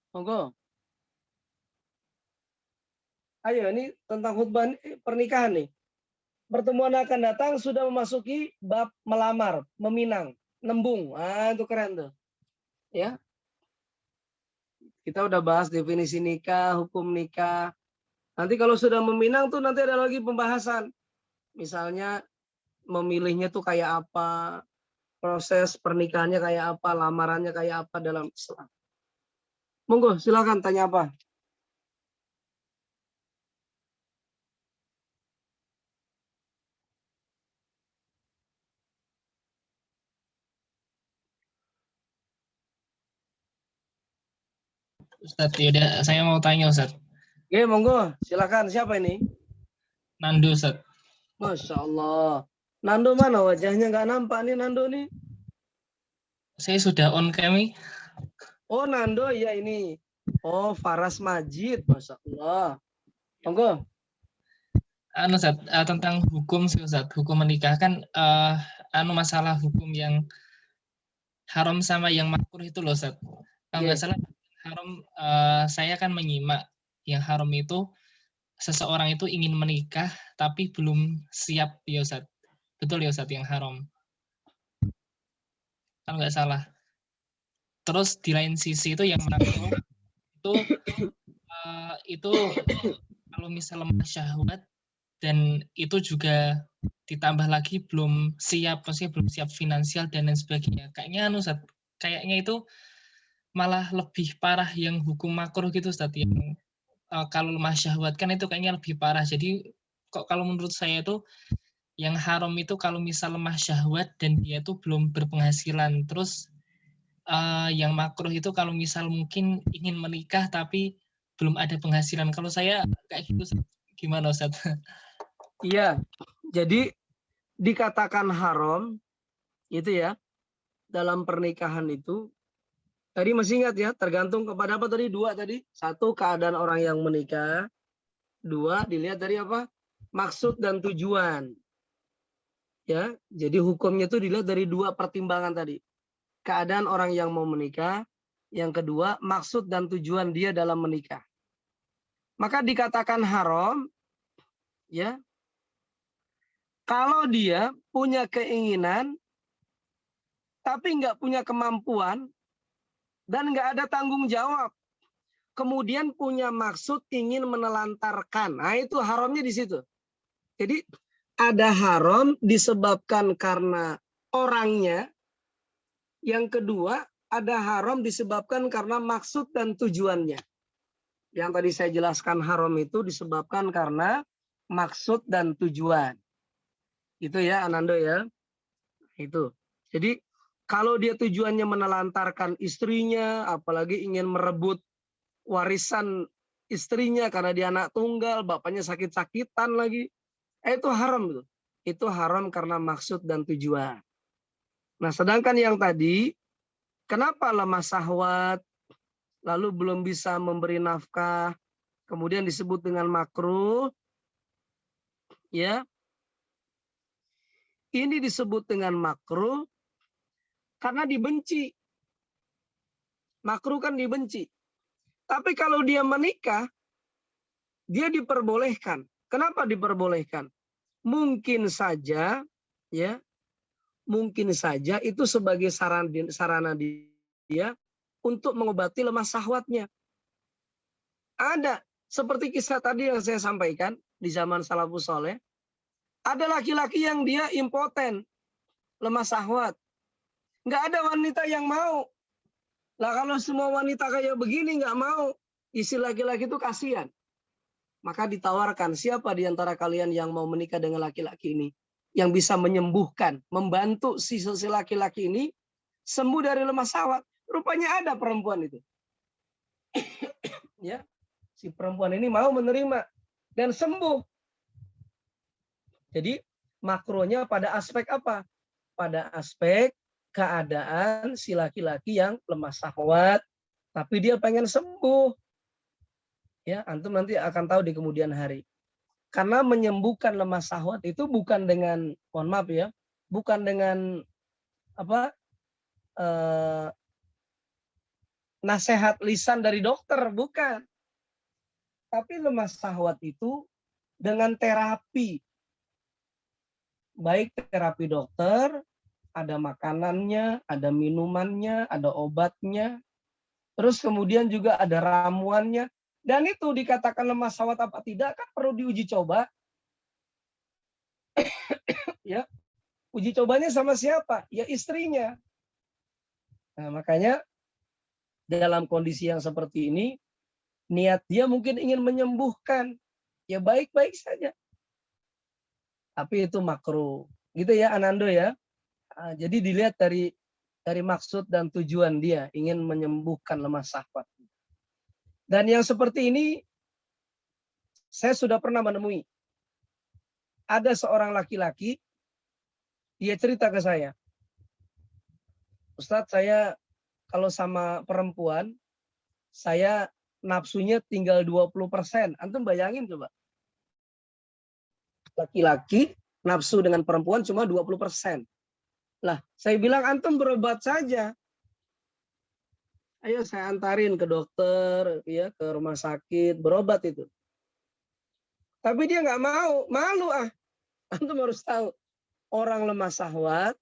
Monggo. Ayo, ini tentang khutbah pernikahan nih. Pertemuan akan datang sudah memasuki bab melamar, meminang, nembung. Itu keren tuh. Ya. Kita udah bahas definisi nikah, hukum nikah. Nanti kalau sudah meminang tuh nanti ada lagi pembahasan. Misalnya memilihnya tuh kayak apa, proses pernikahannya kayak apa, lamarannya kayak apa dalam Islam. Monggo, silakan tanya apa. Ustadz, yaudah saya mau tanya Ustadz. Oke, monggo, silakan. Siapa ini? Nando Ustadz. Masya Allah. Nando mana wajahnya nggak nampak nih Nando nih? Saya sudah on cam nih. Oh Nando, ya ini. Oh Faras Majid, Masya Allah. Monggo. Ustadz, tentang hukum sih Ustadz, hukum menikah kan masalah hukum yang haram sama yang makruh itu loh Ustadz. Kalau nggak salah haram, saya kan menyimak yang haram itu seseorang itu ingin menikah tapi belum siap ya Ustadz. Betul ya Ustadz, yang haram. Kalau nggak salah. Terus di lain sisi itu yang makruh itu kalau misalnya syahwat dan itu juga ditambah lagi belum siap, maksudnya belum siap finansial dan lain sebagainya. Kayaknya Ustadz, kayaknya itu malah lebih parah yang hukum makruh gitu Ustadz, yang kalau lemah syahwat kan itu kayaknya lebih parah. Jadi kok kalau menurut saya itu yang haram itu kalau misal lemah syahwat dan dia tuh belum berpenghasilan. Terus yang makruh itu kalau misal mungkin ingin menikah tapi belum ada penghasilan. Kalau saya kayak gitu, gimana Ustadz? Iya, jadi dikatakan haram itu ya dalam pernikahan itu. Tadi masih ingat ya, tergantung kepada apa tadi? 2 tadi. 1, keadaan orang yang menikah. 2, dilihat dari apa? Maksud dan tujuan. Ya, jadi hukumnya itu dilihat dari 2 pertimbangan tadi. Keadaan orang yang mau menikah, yang kedua maksud dan tujuan dia dalam menikah. Maka dikatakan haram ya kalau dia punya keinginan tapi nggak punya kemampuan dan nggak ada tanggung jawab, kemudian punya maksud ingin menelantarkan. Nah, itu haramnya di situ. Jadi ada haram disebabkan karena orangnya. Yang kedua, ada haram disebabkan karena maksud dan tujuannya. Yang tadi saya jelaskan haram itu disebabkan karena maksud dan tujuan. Itu ya Anando ya. Itu. Jadi kalau dia tujuannya menelantarkan istrinya, apalagi ingin merebut warisan istrinya karena dia anak tunggal, bapaknya sakit-sakitan lagi, itu haram itu. Itu haram karena maksud dan tujuan. Nah, sedangkan yang tadi, kenapa lemah syahwat, lalu belum bisa memberi nafkah, kemudian disebut dengan makruh, ya. Ini disebut dengan makruh karena dibenci. Makruh kan dibenci. Tapi kalau dia menikah, dia diperbolehkan. Kenapa diperbolehkan? Mungkin saja, ya, mungkin saja itu sebagai sarana dia untuk mengobati lemah syahwatnya. Ada seperti kisah tadi yang saya sampaikan di zaman salafus saleh. Ada laki-laki yang dia impoten, lemah syahwat. Nggak ada wanita yang mau. Lah kalau semua wanita kayak begini nggak mau, isi laki-laki itu kasihan. Maka ditawarkan, siapa di antara kalian yang mau menikah dengan laki-laki ini? Yang bisa menyembuhkan, membantu si laki-laki ini sembuh dari lemah syahwat. Rupanya ada perempuan itu. Ya, si perempuan ini mau menerima dan sembuh. Jadi makronya pada aspek apa? Pada aspek keadaan si laki-laki yang lemah syahwat, tapi dia pengen sembuh. Ya, antum nanti akan tahu di kemudian hari. Karena menyembuhkan lemah syahwat itu bukan dengan, mohon maaf ya, bukan dengan apa nasihat lisan dari dokter, bukan. Tapi lemah syahwat itu dengan terapi. Baik terapi dokter, ada makanannya, ada minumannya, ada obatnya. Terus kemudian juga ada ramuannya. Dan itu dikatakan lemah syahwat apa tidak kan perlu diuji coba. Ya, uji cobanya sama siapa? Ya istrinya. Nah, makanya dalam kondisi yang seperti ini, niat dia mungkin ingin menyembuhkan. Ya baik-baik saja. Tapi itu makruh. Gitu ya Anando ya. Jadi dilihat dari maksud dan tujuan dia ingin menyembuhkan lemah syahwat. Dan yang seperti ini saya sudah pernah menemui. Ada seorang laki-laki, dia cerita ke saya, Ustadz, saya kalau sama perempuan, saya nafsunya tinggal 20%. Antum bayangin coba. Laki-laki nafsu dengan perempuan cuma 20%. Lah, saya bilang antum berobat saja. Ayo saya antarin ke dokter, ya, ke rumah sakit, berobat itu. Tapi dia nggak mau, malu ah. Antum harus tahu, orang lemah syahwat,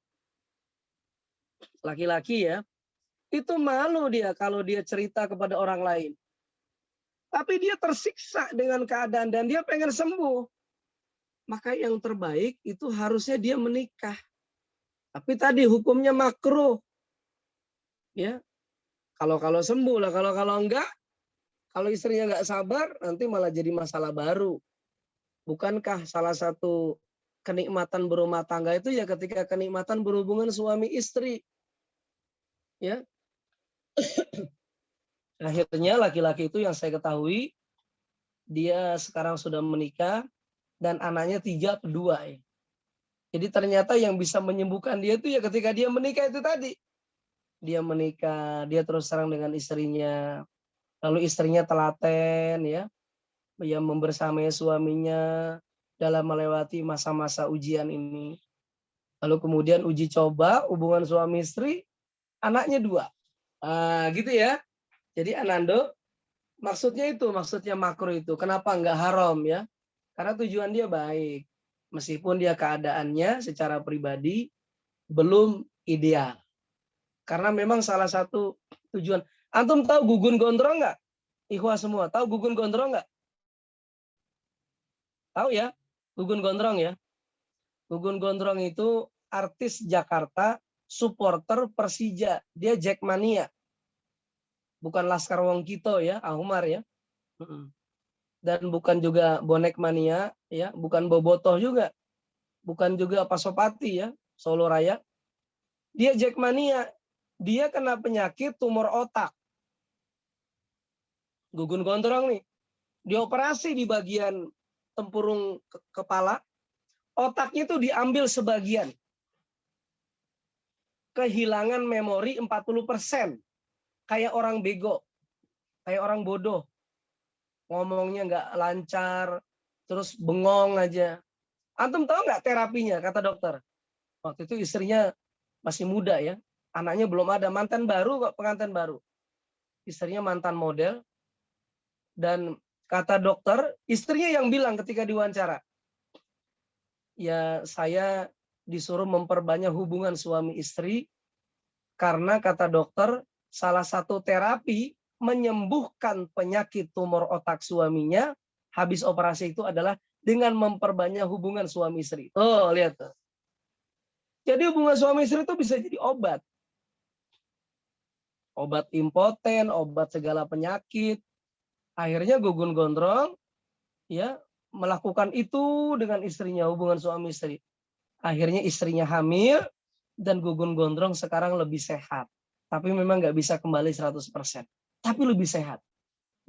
laki-laki ya, itu malu dia kalau dia cerita kepada orang lain. Tapi dia tersiksa dengan keadaan dan dia pengen sembuh. Maka yang terbaik itu harusnya dia menikah. Tapi tadi hukumnya makruh. Ya. Kalau sembuh lah, kalau enggak, kalau istrinya enggak sabar, nanti malah jadi masalah baru. Bukankah salah satu kenikmatan berumah tangga itu ya ketika kenikmatan berhubungan suami istri. Ya. Akhirnya laki-laki itu yang saya ketahui, dia sekarang sudah menikah dan anaknya 3 atau 2 ya. Jadi ternyata yang bisa menyembuhkan dia itu ya ketika dia menikah itu tadi. Dia menikah, dia terus terang dengan istrinya. Lalu istrinya telaten ya. Yang membersamai suaminya dalam melewati masa-masa ujian ini. Lalu kemudian uji coba hubungan suami istri, anaknya 2. Gitu ya. Jadi Anando, maksudnya makruh itu. Kenapa enggak haram ya? Karena tujuan dia baik. Meskipun dia keadaannya secara pribadi belum ideal. Karena memang salah satu tujuan. Antum tahu gugun gondrong nggak? Ikhwah semua, tahu gugun gondrong nggak? Tahu ya? Gugun gondrong ya? Gugun gondrong itu artis Jakarta, supporter Persija. Dia Jackmania. Bukan Laskar Wong Kito ya, Ahumar ya. Dan bukan juga bonek mania ya, bukan bobotoh juga, bukan juga pasopati ya, Solo Raya. Dia Jackmania, dia kena penyakit tumor otak. Gugun gondrong nih, dioperasi di bagian tempurung kepala, otaknya itu diambil sebagian. Kehilangan memori 40%. Kayak orang bego, kayak orang bodoh. Ngomongnya nggak lancar, terus bengong aja. Antum tahu nggak terapinya, kata dokter? Waktu itu istrinya masih muda ya. Anaknya belum ada, mantan baru kok, pengantin baru. Istrinya mantan model. Dan kata dokter, istrinya yang bilang ketika diwawancara, ya saya disuruh memperbanyak hubungan suami istri karena kata dokter salah satu terapi menyembuhkan penyakit tumor otak suaminya habis operasi itu adalah dengan memperbanyak hubungan suami istri. Oh, lihat tuh. Jadi hubungan suami istri itu bisa jadi obat. Obat impoten, obat segala penyakit. Akhirnya Gugun Gondrong ya melakukan itu dengan istrinya, hubungan suami istri. Akhirnya istrinya hamil dan Gugun Gondrong sekarang lebih sehat. Tapi memang nggak bisa kembali 100%. Tapi lebih sehat.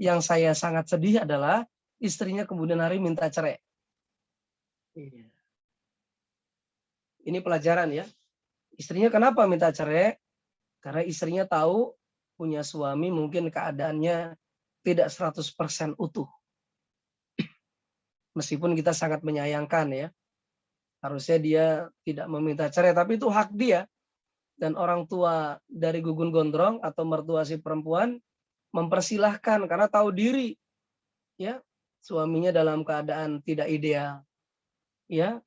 Yang saya sangat sedih adalah istrinya kemudian hari minta cerai. Ini pelajaran ya. Istrinya kenapa minta cerai? Karena istrinya tahu punya suami mungkin keadaannya tidak 100% utuh. Meskipun kita sangat menyayangkan ya. Harusnya dia tidak meminta cerai, tapi itu hak dia. Dan orang tua dari Gugun Gondrong atau mertua si perempuan mempersilahkan karena tahu diri ya suaminya dalam keadaan tidak ideal. Ya.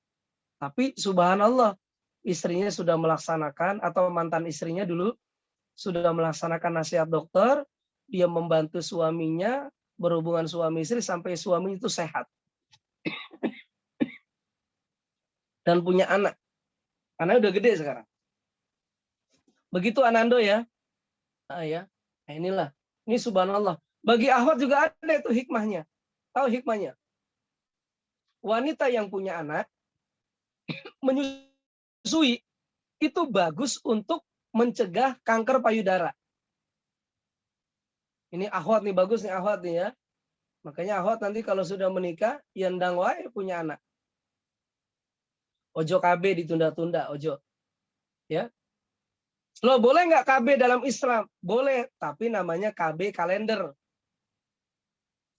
Tapi subhanallah istrinya sudah melaksanakan atau mantan istrinya dulu sudah melaksanakan nasihat dokter, dia membantu suaminya berhubungan suami istri sampai suami itu sehat. Dan punya anak. Anaknya udah gede sekarang. Begitu Anando ya. Nah, ya. Nah, inilah. Ini subhanallah. Bagi Ahwat juga ada itu hikmahnya. Tahu hikmahnya? Wanita yang punya anak menyusui itu bagus untuk mencegah kanker payudara. Ini Ahwat nih, bagus nih Ahwat nih ya. Makanya Ahwat nanti kalau sudah menikah, yandang wae punya anak. Ojo KB ditunda-tunda, ojo. Ya. Loh, boleh nggak KB dalam Islam? Boleh, tapi namanya KB kalender.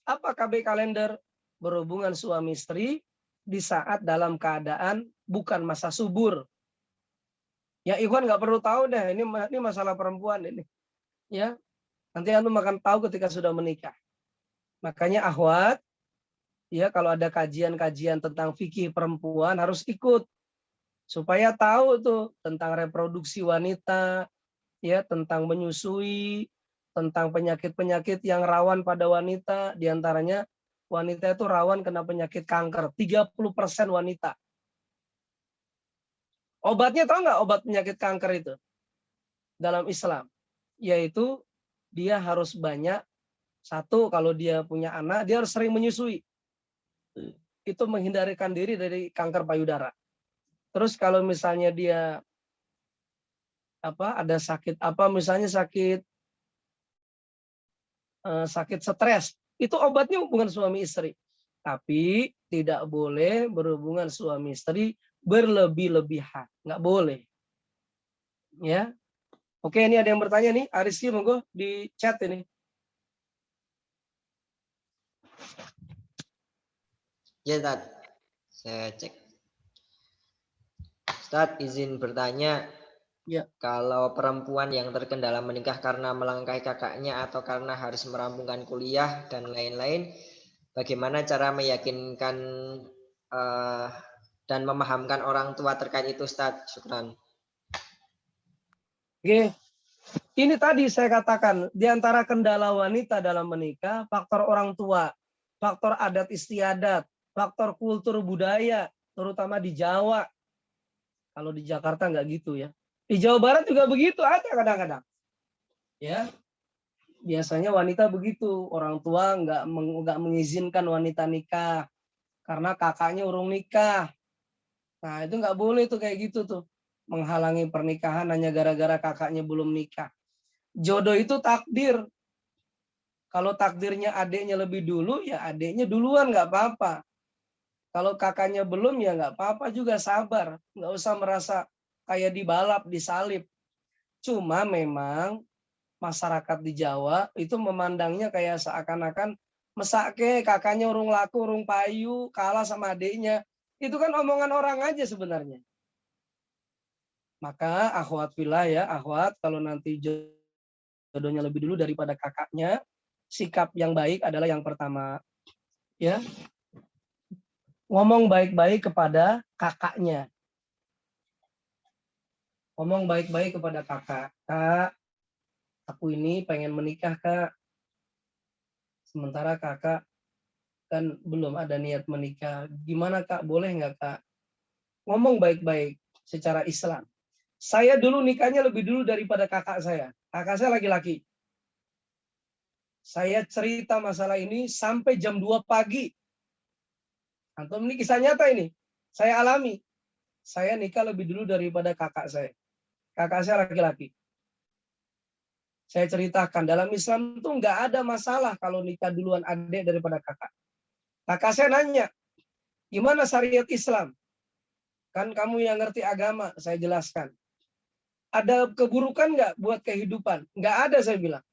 Apa KB kalender? Berhubungan suami istri di saat dalam keadaan bukan masa subur. Ya Ikhwan nggak perlu tahu deh, ini masalah perempuan ini. Ya, nanti antum akan tahu ketika sudah menikah. Makanya Ahwat, ya kalau ada kajian-kajian tentang fikih perempuan harus ikut supaya tahu tuh tentang reproduksi wanita, ya tentang menyusui, tentang penyakit-penyakit yang rawan pada wanita, diantaranya wanita itu rawan kena penyakit kanker, 30% wanita. Obatnya tahu nggak obat penyakit kanker itu? Dalam Islam. Yaitu dia harus banyak, satu kalau dia punya anak, dia harus sering menyusui. Itu menghindarkan diri dari kanker payudara. Terus kalau misalnya dia ada sakit misalnya sakit stres, itu obatnya hubungan suami istri. Tapi tidak boleh berhubungan suami istri berlebih-lebihan, nggak boleh. Ya, oke ini ada yang bertanya nih, Ariski monggo di chat ini. Ya Ustaz, saya cek. Ustaz izin bertanya. Ya. Kalau perempuan yang terkendala menikah karena melangkahi kakaknya atau karena harus merampungkan kuliah dan lain-lain, bagaimana cara meyakinkan dan memahamkan orang tua terkait itu, Ustaz? Syukran. Oke. Ini tadi saya katakan, di antara kendala wanita dalam menikah, faktor orang tua, faktor adat istiadat, faktor kultur budaya, terutama di Jawa. Kalau di Jakarta nggak gitu ya. Di Jawa Barat juga begitu, ada kadang-kadang. Ya, biasanya wanita begitu, orang tua nggak mengizinkan wanita nikah karena kakaknya urung nikah. Nah itu nggak boleh tuh kayak gitu tuh, menghalangi pernikahan hanya gara-gara kakaknya belum nikah. Jodoh itu takdir. Kalau takdirnya adiknya lebih dulu, ya adiknya duluan nggak apa-apa. Kalau kakaknya belum, ya nggak apa-apa juga, sabar. Nggak usah merasa kayak dibalap, disalib. Cuma memang masyarakat di Jawa itu memandangnya kayak seakan-akan mesake kakaknya urung laku, urung payu, kalah sama adiknya. Itu kan omongan orang aja sebenarnya. Maka akhwat fillah ya, akhwat kalau nanti jodohnya lebih dulu daripada kakaknya, sikap yang baik adalah yang pertama. Ya, ngomong baik-baik kepada kakaknya. Ngomong baik-baik kepada kakak. Kak, aku ini pengen menikah, Kak. Sementara kakak kan belum ada niat menikah. Gimana, Kak? Boleh nggak, Kak? Ngomong baik-baik secara Islam. Saya dulu nikahnya lebih dulu daripada kakak saya. Kakak saya laki-laki. Saya cerita masalah ini sampai jam 2 pagi. Antum ini kisah nyata ini. Saya alami. Saya nikah lebih dulu daripada kakak saya. Kakak saya laki-laki. Saya ceritakan, dalam Islam tuh nggak ada masalah kalau nikah duluan adik daripada kakak. Kakak saya nanya, gimana syariat Islam? Kan kamu yang ngerti agama, saya jelaskan. Ada keburukan nggak buat kehidupan? Nggak ada, saya bilang.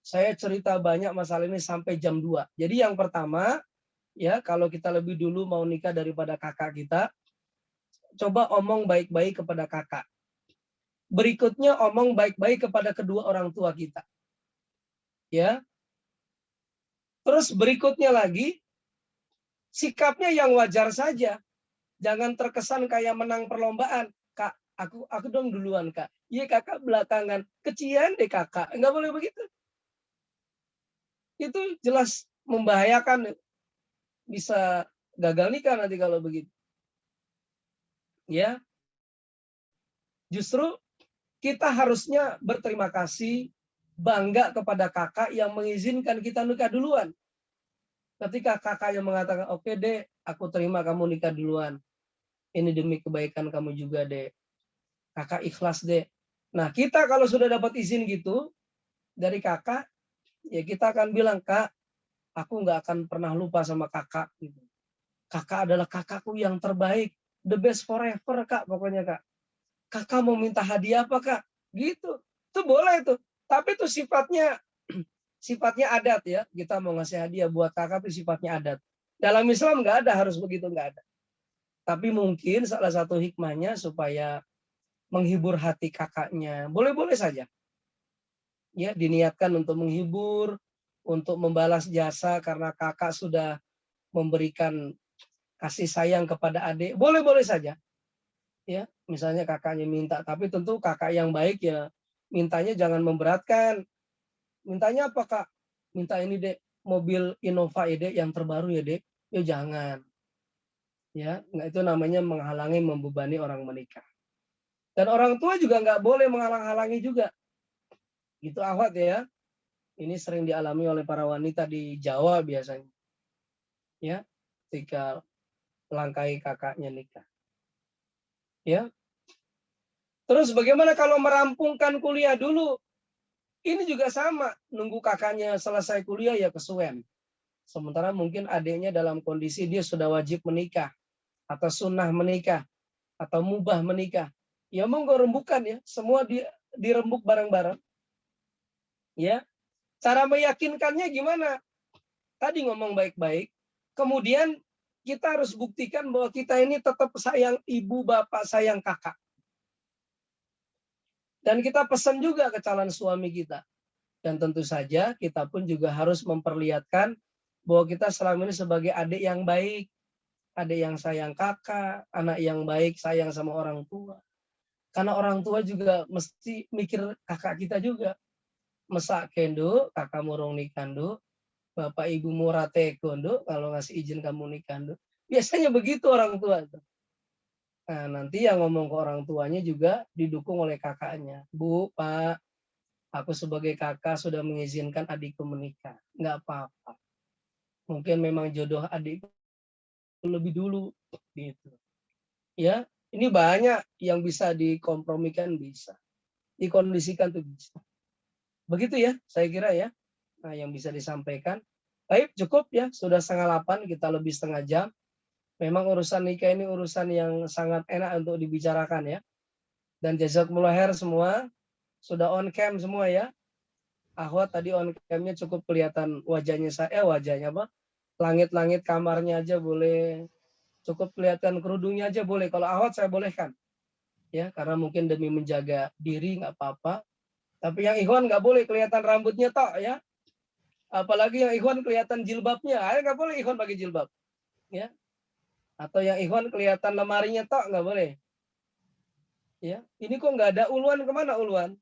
Saya cerita banyak masalah ini sampai jam 2. Jadi yang pertama, ya kalau kita lebih dulu mau nikah daripada kakak kita, coba omong baik-baik kepada kakak. Berikutnya omong baik-baik kepada kedua orang tua kita. Ya. Terus berikutnya lagi, sikapnya yang wajar saja. Jangan terkesan kayak menang perlombaan. Kak, aku dong duluan, Kak. Iya, kakak belakangan. Kecian deh, kakak. Enggak boleh begitu. Itu jelas membahayakan. Bisa gagal nikah nanti kalau begitu. Ya. Justru kita harusnya berterima kasih, bangga kepada kakak yang mengizinkan kita nikah duluan. Ketika kakak yang mengatakan, oke deh, aku terima kamu nikah duluan. Ini demi kebaikan kamu juga deh. Kakak ikhlas deh. Nah, kita kalau sudah dapat izin gitu dari kakak, ya kita akan bilang, Kak, aku nggak akan pernah lupa sama kakak. Gitu. Kakak adalah kakakku yang terbaik. The best forever, Kak, pokoknya, Kak. Kakak mau minta hadiah apa, Kak? Gitu. Itu boleh tuh. Tapi itu sifatnya adat ya. Kita mau ngasih hadiah buat kakak itu sifatnya adat. Dalam Islam nggak ada, harus begitu, nggak ada. Tapi mungkin salah satu hikmahnya supaya menghibur hati kakaknya. Boleh-boleh saja. Ya, diniatkan untuk menghibur, untuk membalas jasa karena kakak sudah memberikan kasih sayang kepada adik. Boleh-boleh saja. Ya, misalnya kakaknya minta, tapi tentu kakak yang baik ya mintanya jangan memberatkan. Mintanya apa, Kak? Minta ini, Dek, mobil Innova ya, Dek, yang terbaru ya, Dek. Ya jangan. Ya, nggak, itu namanya menghalangi, membebani orang menikah. Dan orang tua juga nggak boleh menghalang-halangi juga. Gitu, akhwat ya. Ini sering dialami oleh para wanita di Jawa biasanya. Ya, ketika langkai kakaknya nikah. Ya. Terus bagaimana kalau merampungkan kuliah dulu? Ini juga sama, nunggu kakaknya selesai kuliah ya kesuwen. Sementara mungkin adiknya dalam kondisi dia sudah wajib menikah, atau sunnah menikah, atau mubah menikah. Ya monggo rembukan ya, semua dirembuk bareng-bareng. Ya, cara meyakinkannya gimana? Tadi ngomong baik-baik, kemudian kita harus buktikan bahwa kita ini tetap sayang ibu, bapak, sayang kakak. Dan kita pesan juga ke calon suami kita. Dan tentu saja kita pun juga harus memperlihatkan bahwa kita selama ini sebagai adik yang baik, adik yang sayang kakak, anak yang baik, sayang sama orang tua. Karena orang tua juga mesti mikir kakak kita juga. Mesak kendo, kakak murung nikah do, bapak ibu murate kondo, kalau ngasih izin kamu nikah do. Biasanya begitu orang tua. Nah, nanti yang ngomong ke orang tuanya juga didukung oleh kakaknya. Bu, Pak, aku sebagai kakak sudah mengizinkan adikku menikah. Nggak apa-apa. Mungkin memang jodoh adikku lebih dulu. Gitu. Ya, ini banyak yang bisa dikompromikan, bisa. Dikondisikan tuh bisa. Begitu ya, saya kira ya. Nah, yang bisa disampaikan. Baik, cukup ya. Sudah 7:30, kita lebih setengah jam. Memang urusan nikah ini urusan yang sangat enak untuk dibicarakan ya. Dan jazakumullah khair semua. Sudah on cam semua ya. Akhwat tadi on cam-nya cukup kelihatan wajahnya saya, wajahnya apa? Langit-langit kamarnya aja boleh. Cukup kelihatan kerudungnya aja boleh. Kalau akhwat saya bolehkan. ya, karena mungkin demi menjaga diri nggak apa-apa. Tapi yang ikhwan nggak boleh kelihatan rambutnya tok ya. Apalagi yang ikhwan kelihatan jilbabnya, nggak boleh ikhwan pakai jilbab, ya. Atau yang ikhwan kelihatan lemarinya tok nggak boleh. Ya, ini kok nggak ada uluan, kemana uluan?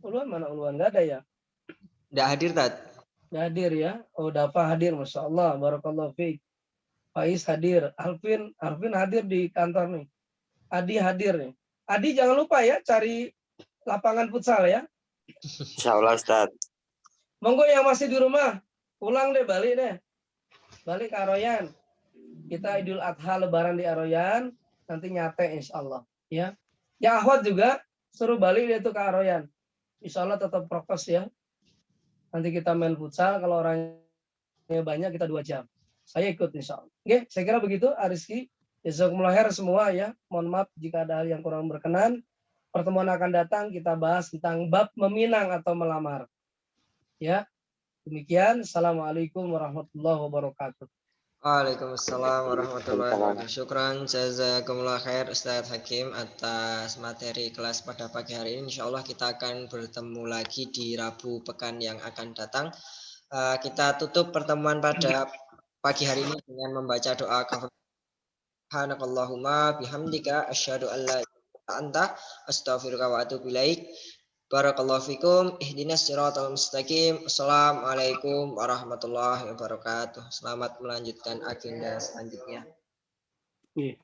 Uluan mana uluan? Nggak ada ya? Nggak hadir, Tat. Nggak hadir ya? Oh, Dafa hadir, masya Allah, barakallahu fiik. Faiz hadir, Alvin hadir di kantor nih. Adi hadir nih. Adi jangan lupa ya cari lapangan futsal ya. Insyaallah Ustaz. Monggo yang masih di rumah, pulang deh, balik deh. Balik ke Aroyan. Kita Idul Adha Lebaran di Aroyan, nanti nyate insya Allah. Ya. Yang akhwat juga suruh balik dia tuh ke Aroyan. Insya Allah tetap prokes ya. Nanti kita main futsal, kalau orangnya banyak kita 2 jam. Saya ikut insya Allah. Oke, saya kira begitu, Ariski. Jazakumullah khair semua ya. Mohon maaf jika ada hal yang kurang berkenan. Pertemuan akan datang kita bahas tentang bab meminang atau melamar. Ya. Demikian. Assalamualaikum warahmatullahi wabarakatuh. Waalaikumsalam warahmatullahi wabarakatuh. Syukran jazakumullah khair Ustadz Hakim atas materi kelas pada pagi hari ini. Insya Allah kita akan bertemu lagi di Rabu pekan yang akan datang. Kita tutup pertemuan pada pagi hari ini dengan membaca doa kafaratul. Subhanakallahumma bihamdika asyhadu an la ilaha illa anta astaghfiruka wa atubu ilaik. Barakallahu fikum. Ihdinas siratal mustaqim. Assalamualaikum warahmatullahi wabarakatuh. Selamat melanjutkan agenda selanjutnya. Iya.